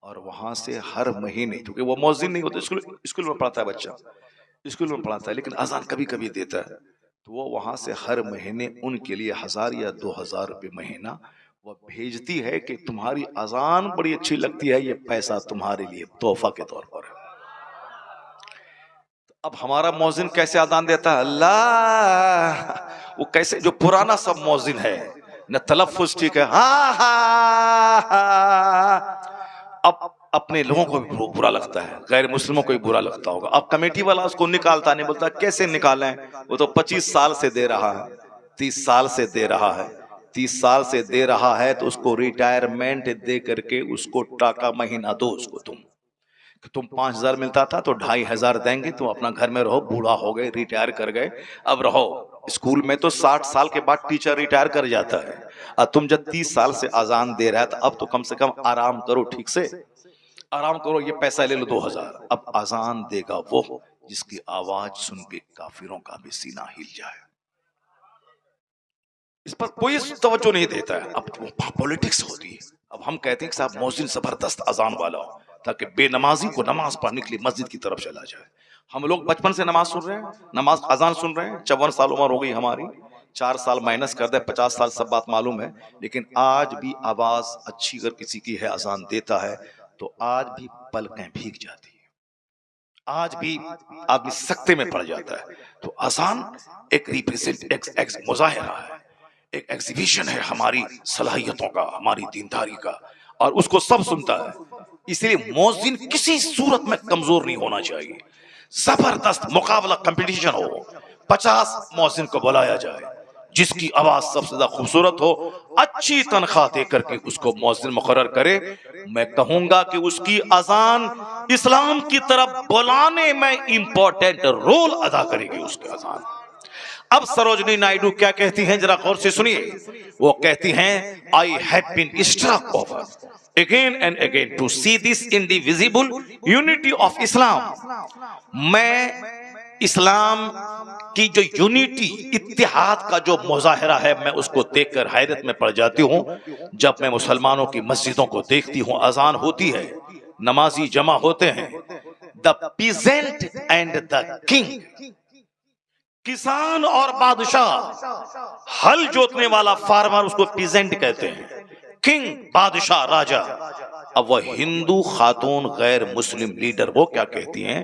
और वहां से हर महीने, क्योंकि वो मौजिन नहीं होता, स्कूल में पढ़ता है बच्चा, स्कूल में पढ़ाता है, लेकिन अजान कभी कभी देता है, तो वो वहां से हर महीने उनके लिए 1000 या 2000 रुपये महीना वो भेजती है कि तुम्हारी अजान बड़ी अच्छी लगती है, ये पैसा तुम्हारे लिए तोहफा के तौर पर है। अब हमारा मौजिन कैसे अजान देता है? अल्लाह, वो कैसे, जो पुराना सब मौजिन है न तलफ्फुज ठीक है, हा हा, अब अपने लोगों को भी बुरा लगता है, गैर मुस्लिमों को भी बुरा लगता होगा। अब कमेटी वाला उसको निकालता नहीं, बोलता कैसे निकालें, वो तो 25 साल से दे रहा है, 30 साल से दे रहा है, 30 साल से दे रहा है, तो उसको रिटायरमेंट दे करके उसको टाका महीना दो उसको। तुम 5000 मिलता था तो 2500 देंगे, तुम अपना घर में रहो, बूढ़ा हो गए, रिटायर कर गए, अब रहो। स्कूल में तो 60 साल के बाद टीचर रिटायर कर जाता है, और तुम जब 30 साल से अजान दे रहा है, तो अब तो कम से कम आराम करो, ठीक से आराम करो, ये पैसा ले लो 2000। अब अजान देगा वो जिसकी आवाज सुन के काफिरों का भी सीना हिल जाए। इस पर कोई तवज्जो नहीं देता है। अब पॉलिटिक्स होती है। अब हम कहते हैं कि साहब मौजिन जबरदस्त अजान वाला हो, ताकि बेनमाजी को नमाज पढ़ने के लिए मस्जिद की तरफ चला जाए। हम लोग बचपन से नमाज सुन रहे हैं, नमाज अजान सुन रहे हैं, 54 साल उम्र हो गई हमारी, 4 साल माइनस कर दे 50 साल, सब बात मालूम है, लेकिन आज भी आवाज अच्छी अगर किसी की है, अजान देता है, तो आज भी पलकें भीग जाती है, आज भी आदमी सकते में पड़ जाता है। तो अजान एक रिप्रेजेंट, एक मुजाहिरा है, एक एग्जीबिशन है हमारी सलाहियतों का, हमारी दीनदारी का, और उसको सब सुनता है। इसलिए मौजिन किसी सूरत में कमजोर नहीं होना चाहिए। जबरदस्त मुकाबला, कंपटीशन हो, 50 मौजिन को बुलाया जाए, जिसकी आवाज सबसे ज्यादा खूबसूरत हो, अच्छी तनख्वाह देकर के उसको मौजिन मुकर्रर करे। मैं कहूंगा कि उसकी अजान इस्लाम की तरफ बुलाने में इंपॉर्टेंट रोल अदा करेगी उसकी अजान। अब सरोजनी नायडू क्या कहती हैं, जरा गौर से सुनिए। वो कहती हैं, I have been struck over again and again to see this indivisible unity of Islam। मैं इस्लाम की जो यूनिटी, इत्तेहाद का जो मुजाहिरा है, मैं उसको देखकर हैरत में पड़ जाती हूँ। जब मैं मुसलमानों की मस्जिदों को देखती हूँ, अजान होती है, नमाजी जमा होते हैं, the peasant and the king, किसान और बादशाह, हल जोतने वाला फार्मर, उसको पीजेंट कहते हैं, किंग बादशाह राजा। अब वह हिंदू खातून गैर मुस्लिम लीडर वो क्या कहती हैं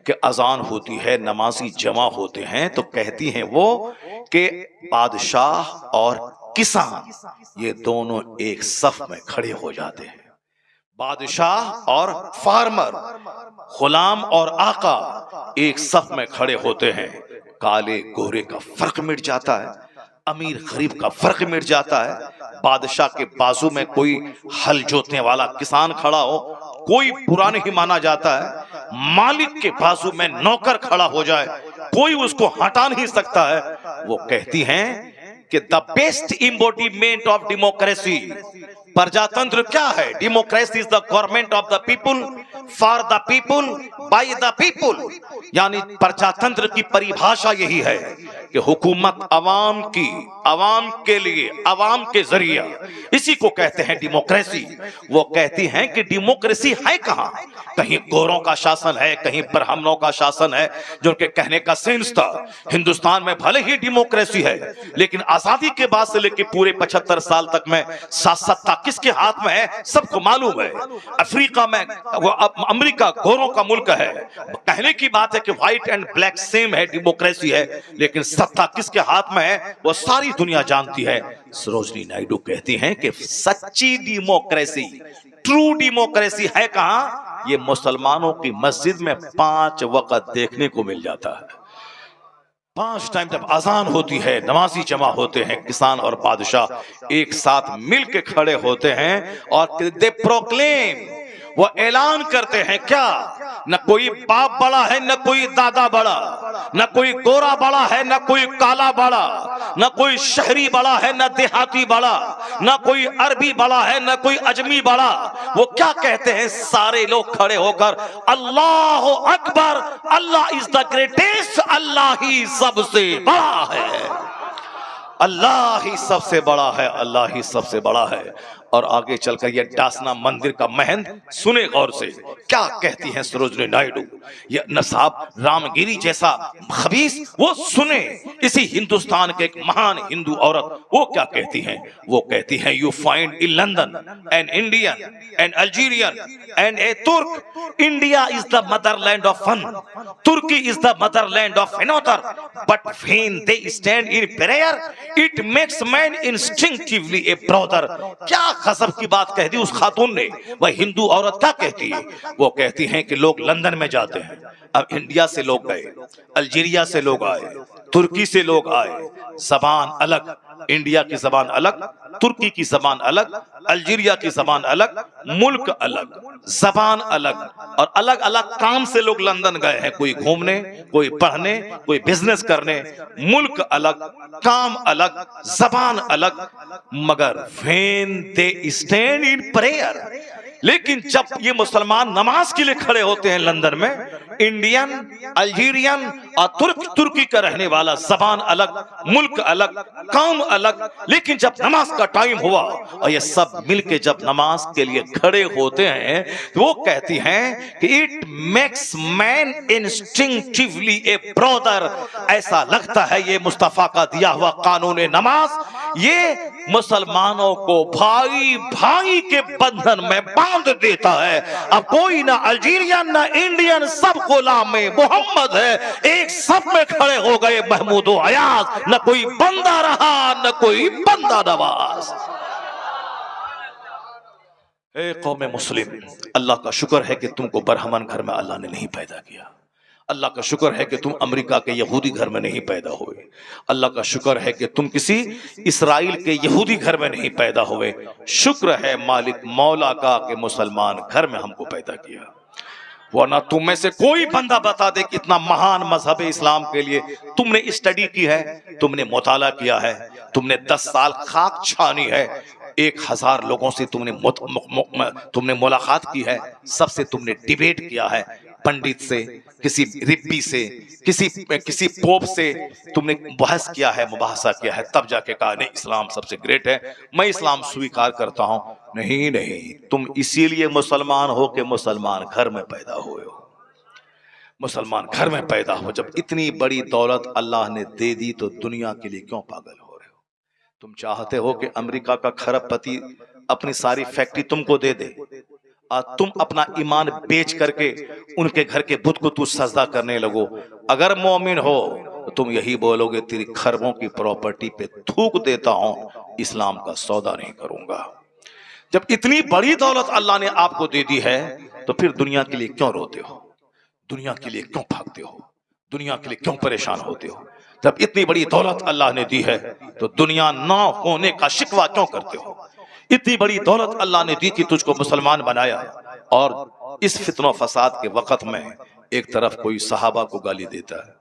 कि अजान होती है, नमाजी जमा होते हैं, तो कहती हैं वो कि बादशाह और किसान ये दोनों एक सफ में खड़े हो जाते हैं। बादशाह और फार्मर, गुलाम और आका एक सफ में खड़े होते हैं। काले गोरे का फर्क मिट जाता है, अमीर गरीब का फर्क मिट जाता है। बादशाह के बाजू में कोई हल जोतने वाला किसान खड़ा हो, कोई बुरा नहीं माना जाता है। मालिक के बाजू में नौकर खड़ा हो जाए, कोई उसको हटा नहीं सकता है। वो कहती हैं कि the best embodiment of democracy, प्रजातंत्र क्या है? Democracy is the government of the people, for the people, by the people. यानी प्रजातंत्र की परिभाषा यही है कि हुकूमत अवाम की, अवाम के लिए, अवाम के जरिए, इसी को कहते हैं डेमोक्रेसी। वो कहती हैं कि डेमोक्रेसी है कहां? कहीं गोरों का शासन है, कहीं ब्राह्मणों का शासन है, जो उनके कहने का सेंस था। हिंदुस्तान में भले ही डेमोक्रेसी है, लेकिन आजादी के बाद से लेकर पूरे 75 साल तक में सत्ता किसके हाथ में है सबको मालूम है। अफ्रीका में, अमेरिका गोरों का मुल्क है, कहने की बात है कि व्हाइट एंड ब्लैक सेम है, डेमोक्रेसी है, लेकिन सत्ता किसके हाथ में है वो सारी दुनिया जानती है। सरोजनी नायडू कहती हैं कि सच्ची डेमोक्रेसी, ट्रू डेमोक्रेसी है कहां? ये मुसलमानों की मस्जिद में 5 वक्त देखने को मिल जाता है। 5 टाइम जब अजान होती है, नमाजी जमा होते हैं, किसान और बादशाह एक साथ मिलकर खड़े होते हैं और दे प्रोक्लेम, वो ऐलान करते हैं क्या, न कोई बाप बड़ा है न कोई दादा बड़ा, न कोई गोरा बड़ा है न कोई काला बड़ा, न कोई शहरी बड़ा है न देहाती बड़ा, न कोई अरबी बड़ा है न कोई अजमी बड़ा। वो क्या कहते हैं सारे लोग खड़े होकर, अल्लाह अकबर, अल्लाह इज द ग्रेटेस्ट, अल्लाह ही सबसे बड़ा है, अल्लाह ही सबसे बड़ा है, अल्लाह ही सबसे बड़ा है। और आगे चलकर यह डासना मंदिर का महंत सुने गौर से क्या कहती हैं सरोजनी नायडू, ये नसाब रामगिरी जैसा खबीस, वो सुने इसी हिंदुस्तान के एक महान हिंदू औरत वो क्या कहती हैं। वो कहती हैं, you find in London an Indian an Algerian and a Turk, India is the motherland of one, Turkey is the motherland of another, but when they stand in prayer it makes man instinctively a brother. क्या गजब की बात कह दी उस खातून ने। वह हिंदू औरत क्या कहती है, वो कहती हैं कि लोग लंदन में जाते हैं, अब इंडिया से लोग गए, अल्जीरिया से लोग आए, तुर्की से लोग आए, जबान अलग, इंडिया की जबान अलग, तुर्की की जबान अलग, अल्जीरिया की जबान अलग, मुल्क अलग, जबान अलग, और अलग अलग काम से लोग लंदन गए हैं, कोई घूमने, कोई पढ़ने, कोई बिजनेस करने, मुल्क अलग, काम अलग, जबान अलग, मगर when they stand in prayer, लेकिन जब ये मुसलमान नमाज के लिए खड़े होते हैं लंदन में, इंडियन, अल्जीरियन और तुर्की का रहने वाला, जबान अलग, मुल्क अलग, काम अलग, लेकिन जब नमाज का टाइम हुआ और ये सब मिलके जब नमाज के लिए खड़े होते हैं तो वो कहती हैं कि it makes man instinctively a brother. ऐसा लगता है ये मुस्तफा का दिया हुआ कानून नमाज ये मुसलमानों को भाई भाई के बंधन में बांध देता है। अब कोई ना अल्जीरियन ना इंडियन, सब गुलाम मोहम्मद है, एक सब में खड़े हो गए महमूद अयाज, न कोई बंदा रहा न कोई बंदा नवाज। ए कौम मुस्लिम, अल्लाह का शुक्र है कि तुमको बरहमन घर में अल्लाह ने नहीं पैदा किया। अल्लाह का शुक्र है कि तुम अमेरिका के यहूदी घर में नहीं पैदा हुए। अल्लाह का शुक्र है कि तुम किसी इसराइल के यहूदी घर में नहीं पैदा हुए। शुक्र है मालिक मौला का कि मुसलमान घर में हमको पैदा किया। वरना तुम में से कोई बंदा बता दे कि इतना महान मजहब इस्लाम के लिए तुमने स्टडी की है, तुमने मुताला किया है, तुमने 10 साल खाक छानी है, 1000 लोगों से तुमने मुलाकात की है, सबसे तुमने डिबेट किया है, पंडित से, किसी रिब्बी से, किसी पोप से तुमने बहस किया है, मुबाहसा किया है, तब जाके कहा नहीं इस्लाम सबसे ग्रेट है, मैं इस्लाम स्वीकार करता हूं। नहीं नहीं, तुम इसीलिए मुसलमान हो कि मुसलमान घर में पैदा हुए हो, मुसलमान घर में पैदा हो। जब इतनी बड़ी दौलत अल्लाह ने दे दी तो दुनिया के लिए क्यों पागल हो रहे हो। तुम चाहते हो कि अमेरिका का खरबपति अपनी सारी फैक्ट्री तुमको दे दे और तुम अपना ईमान बेच करके उनके घर के बुत को तू सजदा करने लगो। अगर मोमिन हो तो तुम यही बोलोगे तेरी खरबों की प्रॉपर्टी पे थूक देता हूं, इस्लाम का सौदा नहीं करूंगा। जब इतनी बड़ी दौलत अल्लाह ने आपको दे दी है तो फिर दुनिया के लिए क्यों रोते हो, दुनिया के लिए क्यों भागते हो, दुनिया के लिए क्यों परेशान होते हो। जब इतनी बड़ी दौलत अल्लाह ने दी है तो दुनिया ना होने का शिकवा क्यों करते हो। इतनी बड़ी दौलत अल्लाह ने दी कि तुझको मुसलमान बनाया, और इस फितना फसाद के वक्त में एक तरफ कोई सहाबा को गाली देता है,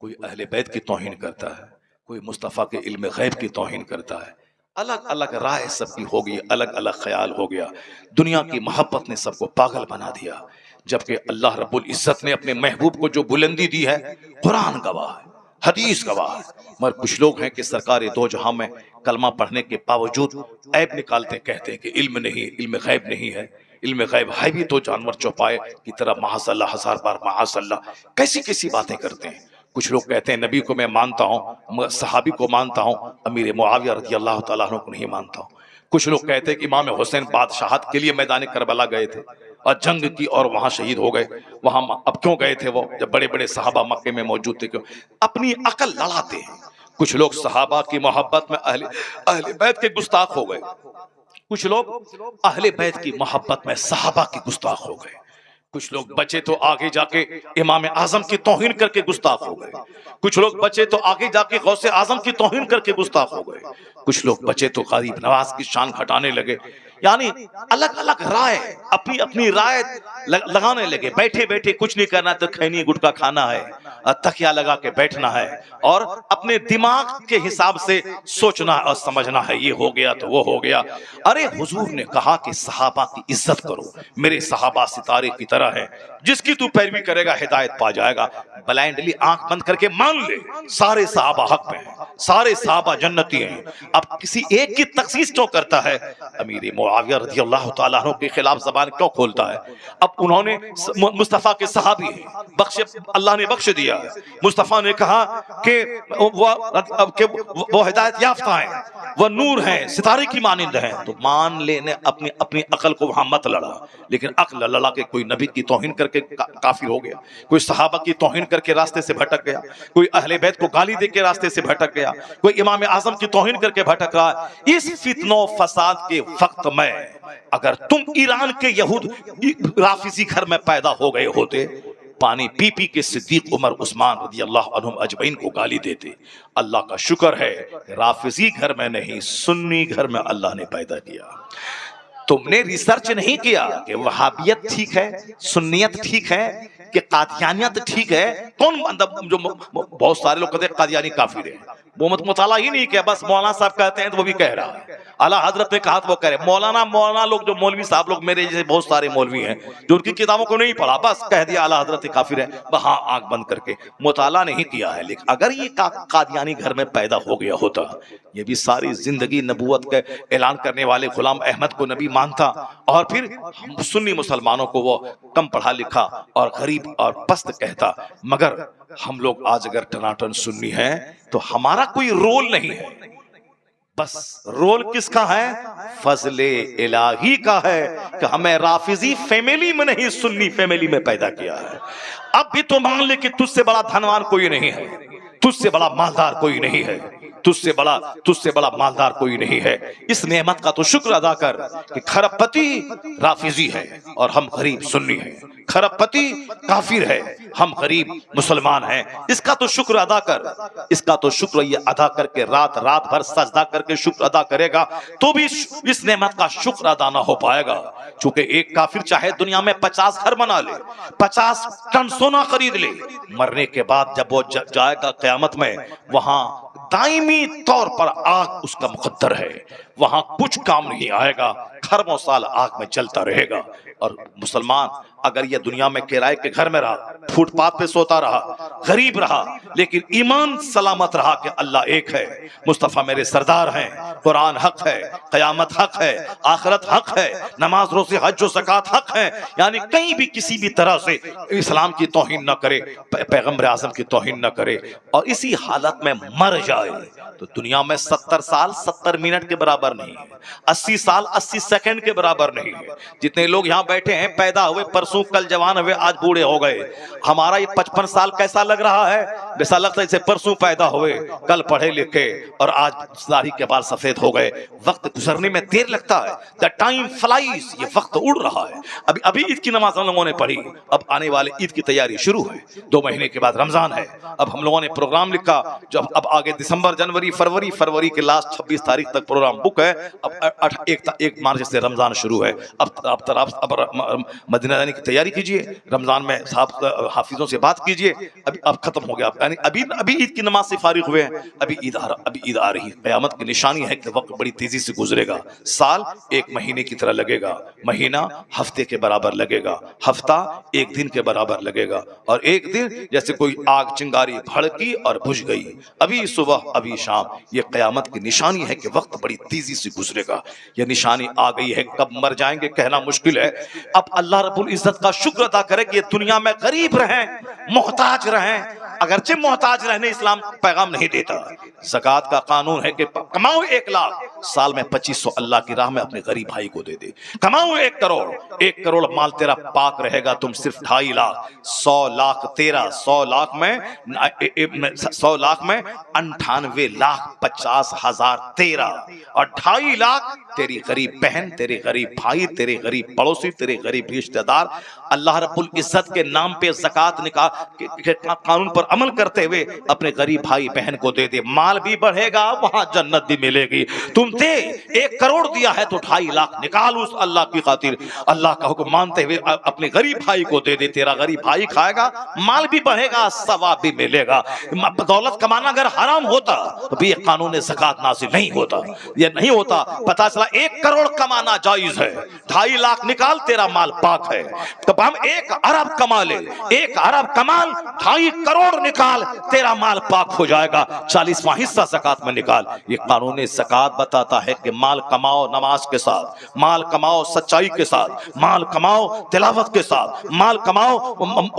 कोई अहले बैत की तौहीन करता है, कोई मुस्तफ़ा के इल्म गैब की तौहीन करता है, अलग अलग राय सबकी हो गई, अलग अलग ख्याल हो गया। दुनिया की मोहब्बत ने सबको पागल बना दिया, जबकि अल्लाह रब्बुल इज्जत ने अपने महबूब को जो बुलंदी दी है, कुरान गवाह है, हदीस गवाह है। मगर कुछ लोग हैं कि सरकार दो जहां में कलमा पढ़ने के बावजूद ऐब निकालते, कहते हैं कि इल्म नहीं, इल्म गैब नहीं है, इल्म गैब है भी तो जानवर चौपाए की तरह माज़अल्लाह, 1000 बार माज़अल्लाह, कैसी कैसी बातें करते हैं। कुछ लोग कहते हैं नबी को मैं मानता हूँ, सहाबी को मानता हूँ, अमीर मुआविया रज़ी अल्लाह तआला अन्हु को नहीं मानता हूँ। कुछ लोग कहते हैं कि इमाम हुसैन बादशाहत के लिए मैदान करबला गए थे और जंग की और वहां शहीद हो गए। वहां अब क्यों गए थे वो, जब बड़े बड़े सहाबा मक्के में मौजूद थे, क्यों? अपनी अकल लड़ाते हैं। कुछ लोग सहाबा की मोहब्बत में अहले बैत के गुस्ताख हो गए, कुछ लोग अहले बैत की मोहब्बत में सहाबा की गुस्ताख हो गए, कुछ लोग बचे तो आगे जाके इमाम आजम की तौहीन करके गुस्ताख हो गए, कुछ लोग बचे तो आगे जाके गौसे आजम की तौहीन करके गुस्ताख हो गए, कुछ लोग बचे तो गरीब नवाज की शान घटाने लगे। यानी अलग अलग राय, अपनी अपनी राय लगाने लगे। बैठे बैठे कुछ नहीं करना तो खैनी गुटखा खाना है, तकिया लगा के बैठना है और अपने दिमाग के हिसाब से सोचना और समझना है, ये हो गया तो वो हो गया। अरे हुजूर ने कहा कि सहाबा की इज्जत करो, मेरे सहाबा सितारे की तरह है, जिसकी तू पैरवी करेगा हिदायत पा जाएगा। ब्लाइंडली आंख बंद करके मान ले सारे सहाबा हक में हैं, सारे सहाबा जन्नती हैं। अब किसी एक की तखसीस क्यों करता है? अमीर मुआविया रज़ियल्लाहु ताला अन्हु के खिलाफ जबान क्यों खोलता है? अब उन्होंने मुस्तफा के सहाबी हैं, बख्शे अल्लाह ने बख्श दिया है। मुस्तफा ने कहा कि वो हिदायत याफ्ता हैं, वो नूर हैं, सितारे की मानिंद हैं। तो मान लेने अपनी अपनी अकल को वहां मत लड़ा, लेकिन अक्ल लड़ा के कोई नबी की तौहीन करके काफिर हो गया, कोई सहाबा की तौहीन करके रास्ते से भटक गया, कोई अहले बैत को गाली दे के रास्ते से भटक गया, कोई इमाम आजम की तौहीन करके भटक रहा है। इस फितनो फसाद के वक्त में अगर तुम ईरान के यहूद राफिजी घर में पैदा हो गए होते, पानी पी पी के सिद्दीक उमर उस्मान रज़ियल्लाहु अन्हुम अजमईन को गाली देते। अल्लाह का शुक्र है राफिजी घर में नहीं, सुन्नी घर में अल्लाह ने पैदा किया। तुमने रिसर्च नहीं किया कि वहाबियत ठीक है, सुन्नियत ठीक है, कि कादियानियत ठीक है। कौन मतलब जो बहुत सारे लोग कहते हैं कादियानी काफिर है, वो मुताला ही नहीं किया, बस मौलाना साहब कहते हैं तो वो भी कह रहा है, आला हजरत ने कहा तो वो कह रहे। मौलाना लोग, जो मौलवी साहब लोग, मेरे जैसे बहुत सारे मौलवी हैं जो उनकी किताबों को नहीं पढ़ा, बस कह दिया आला हजरत काफिर है, वहां आंख बंद करके, मुताला नहीं किया है। लेकिन अगर ये कादियानी घर में पैदा हो गया होता, ये भी सारी जिंदगी नबूवत के ऐलान करने वाले गुलाम अहमद को नबी मानता और फिर सुन्नी मुसलमानों को वो कम पढ़ा लिखा और गरीब और पस्त कहता। मगर हम लोग आज अगर टनाटन सुन्नी हैं तो हमारा कोई रोल नहीं है, बस रोल किसका है? फजले इलाही का है कि हमें राफिजी फैमिली में नहीं, सुन्नी फैमिली में पैदा किया है। अब भी तो मान ले कि तुझसे बड़ा धनवान कोई नहीं है, तुझसे बड़ा मालदार कोई नहीं है, तुझसे बड़ा मालदार कोई नहीं है। इस नेमत का तो शुक्र अदा कर कि खरबपति राफिजी है और हम गरीब सुन्नी हैं, खरबपति काफिर है, हम गरीब मुसलमान हैं। इसका तो शुक्र अदा कर, इसका तो शुक्र ये अदा करके रात भर सजदा करके शुक्र अदा करेगा तो भी इस नेमत का शुक्र अदा ना हो पाएगा। चूंकि एक काफिर चाहे दुनिया में 50 घर बना ले, 50 टन सोना खरीद ले, मरने के बाद जब वो जाएगा क़यामत में, वहां दायमी तौर पर आग उसका मुकद्दर है, वहां कुछ काम नहीं आएगा, खरबों साल आग में चलता रहेगा। और मुसलमान अगर ये दुनिया में किराए के घर में रहा, फुटपाथ पे सोता रहा, गरीब रहा, लेकिन ईमान सलामत रहा कि अल्लाह एक है, मुस्तफा मेरे सरदार हैं, कुरान हक है, कयामत हक है, आखिरत हक है, नमाज रोज़े हज व ज़कात हक है, यानी कहीं भी किसी भी तरह से इस्लाम की तौहीन न करे, पैगंबर आज़म की तौहीन न करे और इसी हालत में मर जाए, तो दुनिया में 70 साल 70 मिनट के बराबर नहीं है, 80 साल 80 सेकंड के बराबर नहीं है। जितने लोग यहाँ बैठे हैं, पैदा हुए परसों, कल जवान हुए, आज बूढ़े हो गए। हमारा ये 55 साल कैसा लग रहा है? जैसा लगता है जैसे परसों पैदा हुए, कल पढ़े लिखे और आज दाढ़ी के बाल सफेद हो गए। वक्त गुजरने में देर लगता है, द टाइम फ्लाइज, ये वक्त उड़ रहा है। अभी ईद की नमाज हम लोगों ने पढ़ी, अब आने वाले ईद की तैयारी शुरू है, 2 महीने के बाद रमजान है। अब हम लोगों ने प्रोग्राम लिखा, जब अब आगे दिसंबर, जनवरी, फरवरी के लास्ट 26 तारीख तक प्रोग्राम बुक है। अब 1 मार्च से रमजान शुरू है। अब मदीना जाने की तैयारी कीजिए, रमजान में साहब हाफिजों से बात कीजिए। अब खत्म हो गया, यानी अभी ईद की नमाज से फारिग हुए हैं, अभी ईद आ रही है। क़यामत की निशानी है कि वक्त बड़ी तेजी से गुजरेगा, साल 1 महीने की तरह लगेगा, महीना हफ्ते के बराबर लगेगा, हफ्ता 1 दिन के बराबर लगेगा और 1 दिन जैसे कोई आग चिंगारी भड़की और बुझ गई, अभी सुबह अभी शाम। ये क़यामत की निशानी है कि वक्त बड़ी तेजी से गुजरेगा। ये निशानी आ गई है, कब मर जाएंगे कहना मुश्किल है। अब अल्लाह रब्बुल इज्जत का शुक्र अदा करें कि ये दुनिया में गरीब रहें, मोहताज रहें। अगरचे मोहताज रहने इस्लाम पैगाम नहीं देता। ज़कात का कानून है कि कमाओ 1 लाख, साल में 2500 अल्लाह की राह में अपने गरीब भाई को दे दे। कमाओ 1 करोड़, 1 करोड़ माल तेरा पाक रहेगा, तुम सिर्फ 2.5 लाख, 100 लाख तेरा, 100 लाख में 98,50,000 तेरा और 2.5 लाख तेरी गरीब बहन, तेरे गरीब भाई, तेरे गरीब पड़ोसी, तेरे गरीब रिश्तेदार। अल्लाह रब्बुल इज्जत के नाम पे ज़कात निकाल के कानून पर अमल करते हुए अपने गरीब भाई बहन को दे दे, माल भी बढ़ेगा, वहां जन्नत भी मिलेगी। तुम दे, 1 करोड़ दिया है तो 2.5 लाख निकाल उस अल्लाह की खातिर, अल्लाह का हुक्म मानते हुए अपने गरीब भाई को दे दे। तेरा गरीब भाई खाएगा, माल भी बढ़ेगा, सवाब भी मिलेगा। दौलत कमाना अगर हराम होता तो भी ये कानून ज़कात नाज़िल नहीं होता, ये नहीं होता। पता चला 1 करोड़ कमाना जायज है, 2.5 लाख निकाल, तेरा माल पाक है। तो हम 1 अरब कमा ले, 1 अरब कमाल, 2.5 करोड़ निकाल, तेरा माल पाक हो जाएगा। 40वां हिस्सा ज़कात में निकाल। ये कानून ज़कात बताता है कि माल कमाओ नमाज के साथ, माल कमाओ सच्चाई के साथ, माल कमाओ तिलावत के साथ, माल कमाओ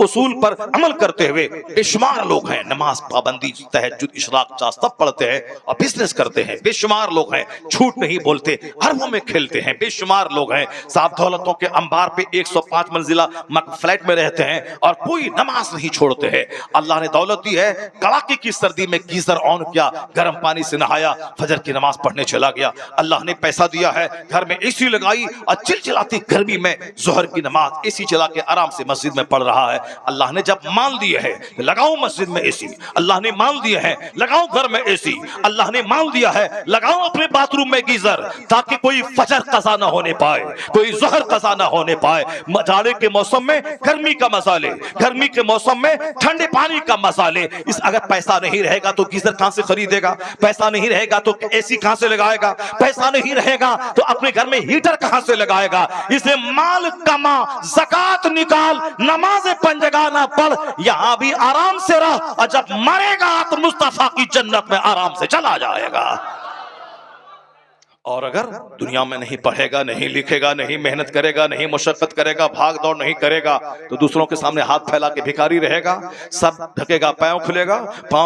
उसूल पर अमल करते हुए। बेशुमार लोग हैं नमाज पाबंदी तहज्जुद इशराक चाश सब पढ़ते हैं और बिजनेस करते हैं। बेशुमार लोग हैं झूठ नहीं बोलते, अरबों में खेलते हैं। बेशुमार लोग हैं साहब दौलतों के अंबार पे 105 मंजिला फ्लैट में रहते हैं और कोई नमाज नहीं छोड़ते हैं। अल्लाह ने दौलत दी है, कड़ाके की सर्दी में गीजर ऑन किया, गर्म पानी से नहाया, फजर की नमाज पढ़ने चला गया। अल्लाह ने पैसा दिया है, घर में एसी लगाई और चिलचिलाती गर्मी में जोहर की नमाज एसी चला के आराम से मस्जिद में पढ़ रहा है। अल्लाह ने जब माल दिए है लगाओ मस्जिद में एसी, अल्लाह ने माल दिया है लगाओ घर में एसी, अल्लाह ने माल दिया है लगाओ अपने बाथरूम में गीजर, ताकि कोई फजर कज़ा ना होने पाए, कोई जोहर कज़ा ना होने पाए। जाड़े के मौसम में गर्मी का मजा ले, गर्मी के मौसम में ठंडे पानी का मजा ले। इस अगर पैसा नहीं रहेगा तो गीजर कहां से खरीदेगा, पैसा नहीं रहेगा तो एसी कहां से लगाएगा, पैसा नहीं रहेगा तो अपने घर में हीटर कहां से लगाएगा। इसे माल कमा, ज़कात निकाल, नमाज़ें 5 जगह ना पढ़, यहां भी आराम से रह, और जब मरेगा तो मुस्तफा की जन्नत में आराम से चला जाएगा। और अगर दुनिया में नहीं पढ़ेगा, नहीं लिखेगा, नहीं मेहनत करेगा, नहीं मुशक्कत करेगा, भाग दौड़ नहीं करेगा, तो दूसरों के सामने हाथ फैला के भिखारी रहेगा। सर ढकेगा, पाँव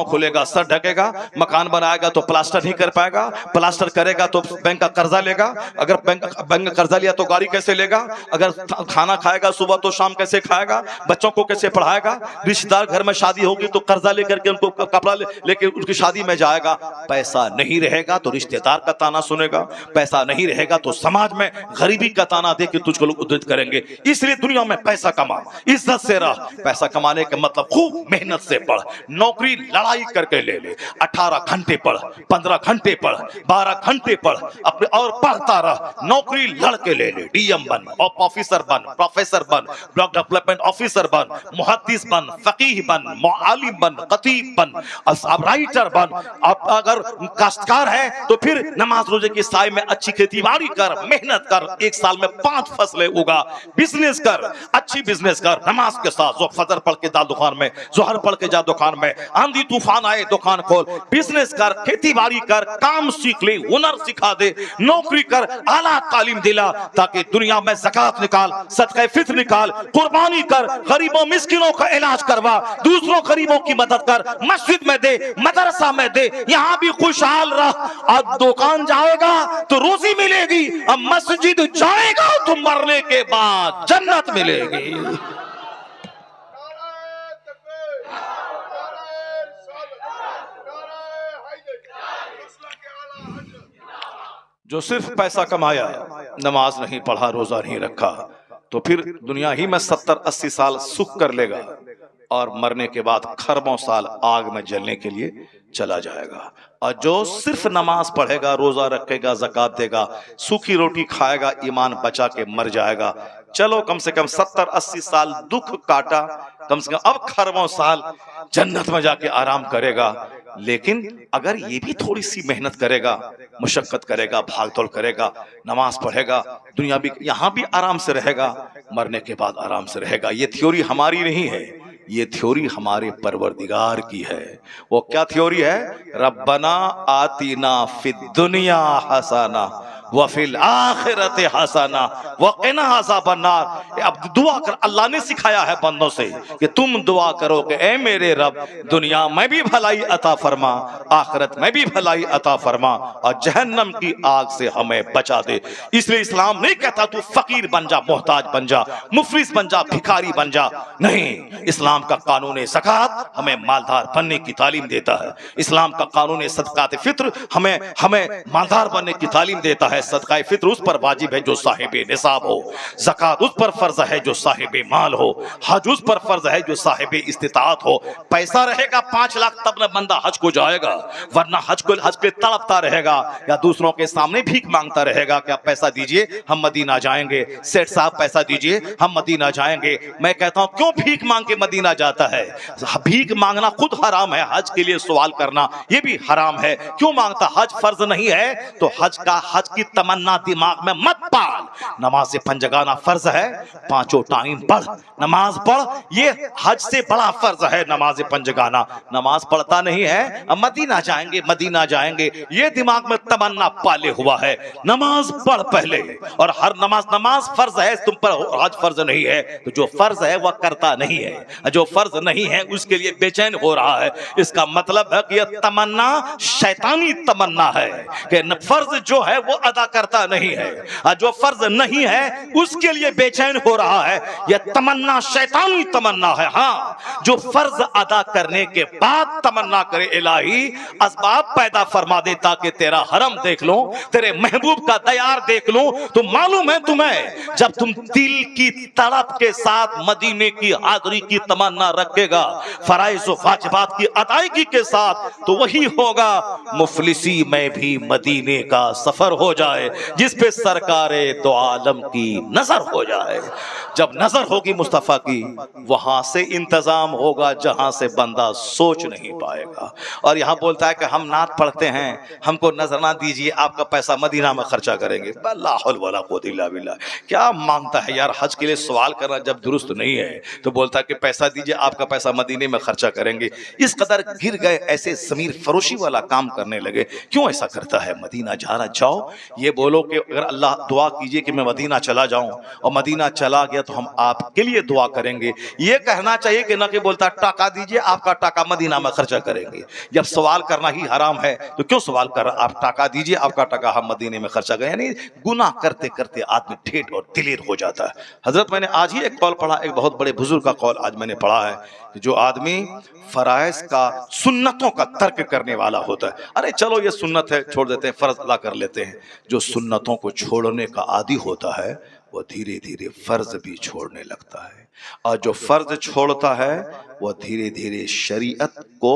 खुलेगा, सर ढकेगा। मकान बनाएगा तो प्लास्टर नहीं कर पाएगा, प्लास्टर करेगा तो बैंक का कर्जा लेगा, अगर बैंक का कर्जा लिया तो गाड़ी कैसे लेगा, अगर खाना खाएगा सुबह तो शाम कैसे खाएगा, बच्चों को कैसे पढ़ाएगा, रिश्तेदार घर में शादी होगी तो कर्जा लेकर के उनको कपड़ा लेके उनकी शादी में जाएगा। पैसा नहीं रहेगा तो रिश्तेदार का ताना सुनेगा, पैसा नहीं रहेगा तो समाज में गरीबी का ताना दे के तुझको लोग उद्धृत करेंगे। इसलिए दुनिया में पैसा कमा, इज्जत से रह। पैसा कमाने का मतलब खूब मेहनत से पढ़, नौकरी लड़ाई करके ले ले, 18 घंटे पढ़, 15 घंटे पढ़, 12 घंटे पढ़, अपने और पढ़ता रह, नौकरी लड़के ले ले। डीएम बन, ऑफिसर बन, प्रोफेसर बन, ब्लॉक डेवलपमेंट ऑफिसर बन, मुहद्दिस बन, फकीह बन, मुआलिम बन, खतीब बन, राइटर बन। अगर काश्तकार है तो फिर नमाज रोजे की साय में अच्छी खेती-बाड़ी कर, मेहनत कर, 1 साल में 5 फसलें उगा, बिजनेस कर, अच्छी बिजनेस कर, नमाज के साथ। जो फजर पढ़ के जा दुकान में, जोहर पढ़ के जा दुकान में, आंधी तूफान आए दुकान खोल, बिजनेस कर, खेती-बाड़ी कर, काम सीख ले, हुनर सिखा दे, नौकरी कर, आला तालीम दिला, ताकि दुनिया में ज़कात निकाल, सदका फित्र निकाल, कुर्बानी कर, गरीबों मिस्किनों का इलाज करवा, दूसरों गरीबों की मदद कर, मस्जिद में दे, मदरसा में दे, यहां भी खुशहाल रह। अब दुकान जाएगा तो रोजी मिलेगी, अब मस्जिद जाएगा तो मरने के बाद जन्नत मिलेगी। जो सिर्फ पैसा कमाया, नमाज नहीं पढ़ा, रोजा नहीं रखा, तो फिर दुनिया ही में 70-80 साल सुख कर लेगा और मरने के बाद खरबों साल आग में जलने के लिए चला जाएगा। और जो सिर्फ नमाज पढ़ेगा, रोजा रखेगा, ज़कात देगा, सूखी रोटी खाएगा, ईमान बचा के मर जाएगा। चलो कम से कम 70-80 साल दुख काटा, कम से कम अब खरबों साल जन्नत में जाके आराम करेगा। लेकिन अगर ये भी थोड़ी सी मेहनत करेगा, मुशक्कत करेगा, भागदौड़ करेगा, नमाज पढ़ेगा, दुनिया भी यहाँ भी आराम से रहेगा, मरने के बाद आराम से रहेगा। ये थ्योरी हमारी नहीं है, ये थ्योरी हमारे परवरदिगार की है। वो क्या थ्योरी है? रब्बना आतीना फिद दुनिया हसना व फिल आखिरति हसना व क़िना अज़ाबन नार। अब दुआ कर, अल्लाह ने सिखाया है बंदों से कि तुम दुआ करो कि ए मेरे रब, दुनिया में भी भलाई अता फरमा, आखिरत में भी भलाई अता फरमा, और जहन्नम की आग से हमें बचा दे। इसलिए इस्लाम नहीं कहता तू फकीर बन जा, मोहताज बन जा, मुफलिस बन जा, भिखारी बन जा। नहीं, इस्लाम का कानून ज़कात हमें मालदार बनने की तालीम देता है। इस्लाम का कानून सदकात फित्र हमें मालदार बनने की तालीम देता है। है, सदका फित्र उस पर वाजिब है जो साहिब निसाब हो, ज़कात उस पर फर्ज है जो साहिब माल हो, हज उस पर फर्ज है जो साहिब इस्तिताअत हो। पैसा रहेगा 5 लाख तब न बंदा हज को जाएगा, वरना हज के तड़पता रहेगा या दूसरों के सामने भीख मांगता रहेगा कि आप पैसा दीजिए हम मदीना जाएंगे, सेठ साहब पैसा दीजिए हम मदीना जाएंगे। मैं कहता हूं क्यों भीख मांग के मदीना जाता है? भीख मांगना खुद हराम है, हज के लिए सवाल करना यह भी हराम है। क्यों मांगता? हज फर्ज नहीं है तो हज की तमन्ना दिमाग में मत पाल। नमाज पंजगाना फर्ज है, 5 टाइम पढ़, नमाज पढ़, ये हज से बड़ा फर्ज है नमाज पंजगाना। नमाज पढ़ता नहीं है, अब मदीना जाएंगे मदीना जाएंगे, ये दिमाग में तमन्ना पाले हुआ है। नमाज पढ़ पहले, और हर नमाज फर्ज है तुम पर, हज फर्ज नहीं है। तो जो फर्ज है वह करता नहीं है, जो फर्ज नहीं है उसके लिए बेचैन हो रहा है। इसका मतलब है कि यह तमन्ना शैतानी तमन्ना है कि फर्ज जो है वो अदा करता नहीं है, और जो फर्ज नहीं है उसके लिए बेचैन हो रहा है। यह तमन्ना शैतानी तमन्ना है। हाँ, जो फर्ज अदा करने के बाद तमन्ना करे इलाही असबाब पैदा फरमा दे ताकि तेरा हरम देख लो, तेरे महबूब का दयार देख लो, तो मालूम है तुम्हें जब तुम दिल की तड़प के साथ मदीने की हाजिरी की तमन्ना रखेगा, फराइज व वाजिबात की अदायगी के साथ, तो वही होगा मुफलिसी में भी मदीने का सफर हो जाए जिस पे सरकारे दो आलम की नजर हो जाए। जब नजर होगी मुस्तफा की, वहां से इंतजाम होगा जहां से बंदा सोच नहीं पाएगा। और यहां बोलता है कि हम नात पढ़ते हैं, हमको नजर ना दीजिए, आपका पैसा मदीना में खर्चा करेंगे। ला हौल वला कुव्वता इल्ला बिल्लाह। क्या मांगता है यार? हज के लिए सवाल करना जब दुरुस्त नहीं है तो बोलता है कि पैसा दीजिए, आपका पैसा मदीने में खर्चा करेंगे। इस कदर गिर गए, ऐसे समीर फरोशी वाला काम करने लगे। क्यों ऐसा करता है? मदीना जाना चाहो, ये बोलो कि अगर अल्लाह दुआ कीजिए कि मैं मदीना चला जाऊं, और मदीना चला गया तो हम आपके लिए दुआ करेंगे। ये कहना चाहिए कि ना कि बोलता टाका दीजिए, आपका टाका मदीना में खर्चा करेंगे। जब सवाल करना ही हराम है तो क्यों सवाल कर रहा? आप टाका दीजिए, आपका टाका हम मदीने में खर्चा करें। यानी गुनाह करते करते आदमी ठेठ और दिलेर हो जाता है। हजरत, मैंने आज ही एक कौल पढ़ा, एक बहुत बड़े बुजुर्ग का कौल आज मैंने पढ़ा है कि जो आदमी फराइज का, सुन्नतों का तर्क करने वाला होता है, अरे चलो ये सुन्नत है छोड़ देते हैं, फर्ज अदा कर लेते हैं। जो सुन्नतों को छोड़ने का आदी होता है वह धीरे धीरे फर्ज भी छोड़ने लगता है, और जो फर्ज छोड़ता है वह धीरे धीरे शरीयत को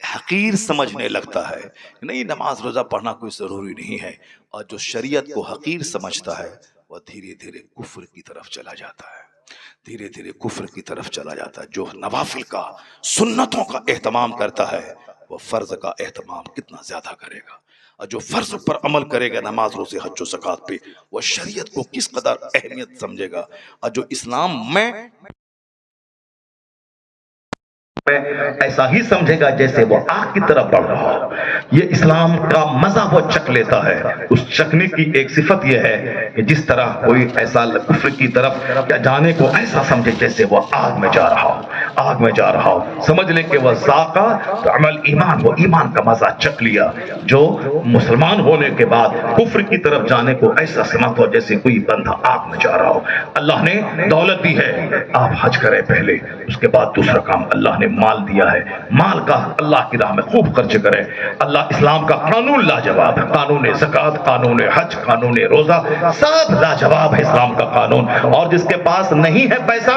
हकीर समझने लगता है। नहीं, नमाज रोजा पढ़ना कोई जरूरी नहीं है। और जो शरीयत को हकीर समझता है वह धीरे धीरे कुफ्र की तरफ चला जाता है, धीरे धीरे कुफ्र की तरफ चला जाता है। जो नवाफिल का, सुन्नतों का एहतमाम करता है वह फर्ज का एहतमाम कितना ज्यादा करेगा, और जो फर्ज पर अमल करेगा नमाज रोज़े हज व ज़कात पे, वह शरीयत को किस कदर अहमियत समझेगा। और जो इस्लाम में ऐसा ही समझेगा जैसे वो आग की तरफ बढ़ रहा हो। ये इस्लाम का मजा वो चख लेता है। उस चखने की एक सिफत यह है कि जिस तरह कोई ऐसा कुफ्र की तरफ जाने को ऐसा समझे जैसे वो आग में जा रहा हो, आग में जा रहा हो। समझ ले कि वह ज़ाक़ा तो अमल ईमान, वो ईमान का मजा चख लिया। जो मुसलमान होने के बाद कुफ्र की तरफ जाने को ऐसा समझ हो जैसे कोई बंदा आग में जा रहा हो। अल्लाह ने दौलत दी है, आप हज करें पहले, उसके बाद दूसरा काम अल्लाह ने माल दिया है, माल का अल्लाह की राह में खूब खर्च करें। अल्लाह इस्लाम का कानून लाजवाब है, कानून ज़कात, कानून हज, कानून रोजा, सब लाजवाब है इस्लाम का कानून। और जिसके पास नहीं है पैसा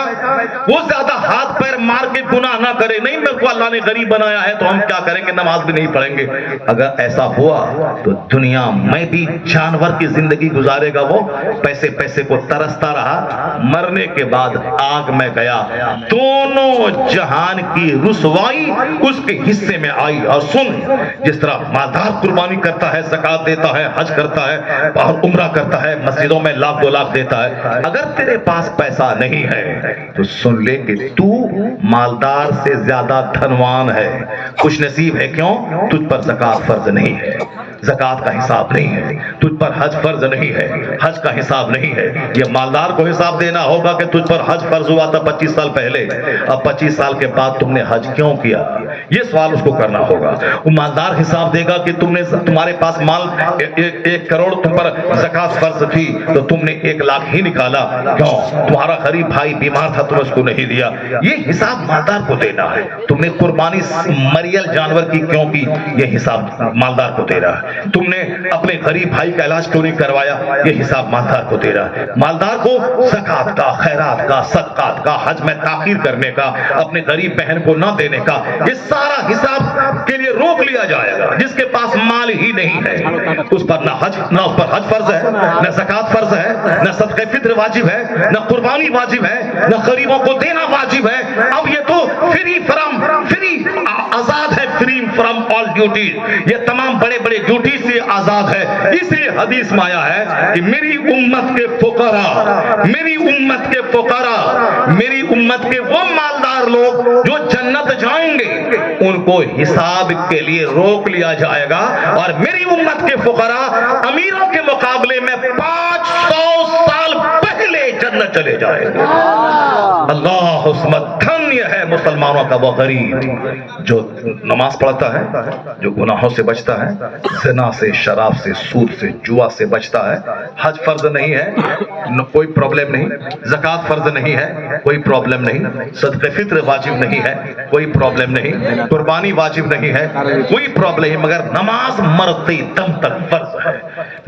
वो ज्यादा हाथ पैर मार के गुनाह ना करे। नहीं, मेरे को अल्लाह ने गरीब बनाया है तो हम क्या करेंगे, नमाज भी नहीं पढ़ेंगे। अगर ऐसा हुआ तो दुनिया में भी जानवर की जिंदगी गुजारेगा। वो पैसे पैसे को तरसता रहा, मरने के बाद आग में गया। दोनों जहान की रुसवाई उसके हिस्से में आई। और सुन, जिस तरह मालदार कुर्बानी करता है, ज़कात देता है, हज करता है और उम्रा करता है, मस्जिदों में लाख 2 लाख देता है, अगर तेरे पास पैसा नहीं है तो सुन ले कि तू मालदार से ज्यादा धनवान है, खुश नसीब है। क्यों? तुझ पर ज़कात फर्ज नहीं है, ज़कात का हिसाब नहीं है, तुझ पर हज फर्ज नहीं है, हज का हिसाब नहीं है। ये मालदार को हिसाब देना होगा कि तुझ पर हज फर्ज हुआ था 25 साल पहले, अब 25 साल के बाद तुमने हज क्यों किया। ये सवाल उसको करना होगा। वो मालदार हिसाब देगा कि तुमने, तुम्हारे पास माल 1 करोड़ तुम पर ज़कात फर्ज थी तो तुमने 1 लाख ही निकाला, क्यों? तुम्हारा गरीब भाई बीमार था, तुमने उसको नहीं दिया। ये हिसाब मालदार को देना है। तुमने कुर्बानी मरियल जानवर की क्यों की, ये हिसाब मालदार को दे रहा है। तुमने अपने गरीब भाई का इलाज क्यों नहीं करवाया, ये हिसाब मालदार को दे रहा है। मालदार को ज़कात का, खैरात का, सदकात का, हज में ताखीर करने का, अपने गरीब बहन को ना देने का, ये सारा हिसाब के लिए रोक लिया जाएगा। जिसके पास माल ही नहीं है उस पर ना उस पर हज फर्ज है, ना ज़कात फर्ज है, ना सदक़े फित्र वाजिब है, ना कुर्बानी वाजिब है, ना गरीबों को देना वाजिब है। अब ये तो फ्री आजाद है, फ्री फ्रॉम ऑल ड्यूटी। ये तमाम बड़े बड़े ड्यूटी से आजाद है। इसलिए हदीस में आया है कि मेरी उम्मत के फुकरा, मेरी उम्मत के फुकरा, मेरी उम्मत के वो मालदार लोग जो जन्नत जाएंगे उनको हिसाब के लिए रोक लिया जाएगा, और मेरी उम्मत के फुकरा अमीरों के मुकाबले में 500 साल पहले जन्नत चले जाएंगे। अल्लाह उस्मत धन्य है मुसलमानों का वो गरीब जो नमाज पढ़ता है, जो गुनाहों से बचता है, ज़िना से, शराब से, सूद से, जुआ से बचता है। हज फर्ज नहीं है, कोई प्रॉब्लम नहीं। ज़कात फर्ज नहीं है, कोई प्रॉब्लम नहीं। सदक़े फित्र वाजिब नहीं है, कोई प्रॉब्लम नहीं। कुर्बानी वाजिब नहीं है, कोई प्रॉब्लम नहीं। मगर नमाज मरते दम तक फर्ज है।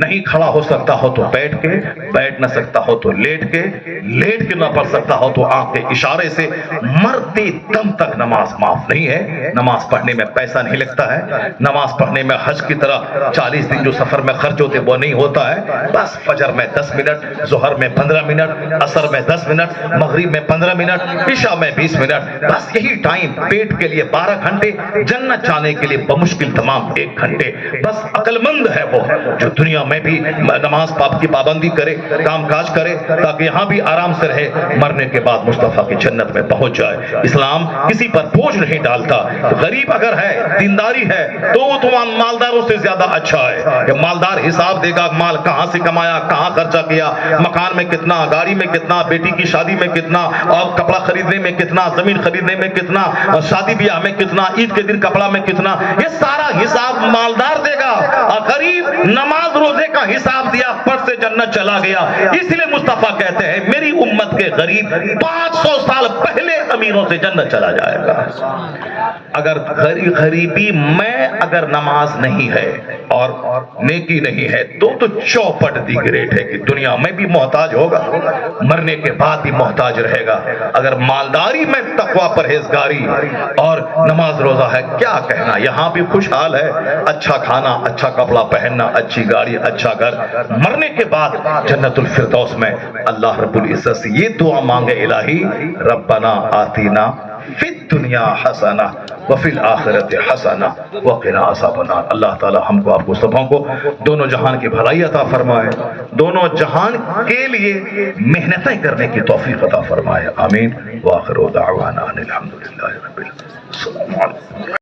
नहीं खड़ा हो सकता हो तो बैठ के, बैठ न सकता हो तो लेट के न पढ़ सकता हो तो आंख के इशारे से, मरते दम तक नमाज माफ नहीं है। नमाज पढ़ने में पैसा नहीं लगता है। नमाज पढ़ने में हज की तरह 40 दिन जो सफर में खर्च होते वो नहीं होता है। बस फजर में 10 मिनट, जोहर में 15 मिनट, असर में 10 मिनट, मगरिब में 15 मिनट, इशा में 20 मिनट, बस यही टाइम पेट के लिए 12 घंटे, जन्नत जाने के लिए बमुश्किल तमाम 1 घंटे। बस अक्लमंद है वो जो दुनिया में भी नमाज पाप की पाबंदी करे, काम काज करे, ताकि यहाँ भी आराम से रहे, मरने के बाद मुस्तफा की जन्नत में पहुंच जाए। इस्लाम किसी पर बोझ नहीं डालता। गरीब अगर है, दीनदारी है, तो वो तो मालदारों से ज्यादा अच्छा है कि मालदार हिसाब देगा माल कहां से कमाया, कहां खर्चा किया, मकान में कितना, गाड़ी में कितना, बेटी की शादी में कितना, और कपड़ा खरीदने में कितना, जमीन खरीदने में कितना, और शादी ब्याह में कितना, ईद के दिन कपड़ा में कितना, ये सारा हिसाब मालदार देगा। और गरीब नमाज रोजे का हिसाब दिया, फट से जन्नत चला गया। इसलिए मुस्तफा कहते हैं मेरी उम्मत के गरीब 500 साल पहले अमीरों से जन्नत चला जाएगा। अगर गरीबी में अगर नमाज नहीं है और नेकी नहीं है तो चौपट दी ग्रेट है कि दुनिया में भी मोहताज होगा, मरने के बाद भी मोहताज रहेगा। अगर मालदारी में तकवा, परहेजगारी और नमाज रोजा है, क्या कहना, यहाँ भी खुशहाल है, अच्छा खाना, अच्छा कपड़ा पहनना, अच्छी गाड़ी, अच्छा घर, मरने के बाद जन्नतुल फिरदौस में अल्लाह रब्बुल इज्जत से ये दुआ मांगे, इलाही रब्बना आतीना फिद दुनिया हसना व फिल आखिरत हसना व क़िना अज़ाबन्नार। अल्लाह ताला हमको, आपको सबों को दोनों जहान की भलाई अता फरमाए, दोनों जहान के लिए मेहनतें करने की तौफीक अता फरमाए। आमीन। व आखिरु दाअवाना अनिल हम्दुलिल्लाहि रब्बिल आलमीन।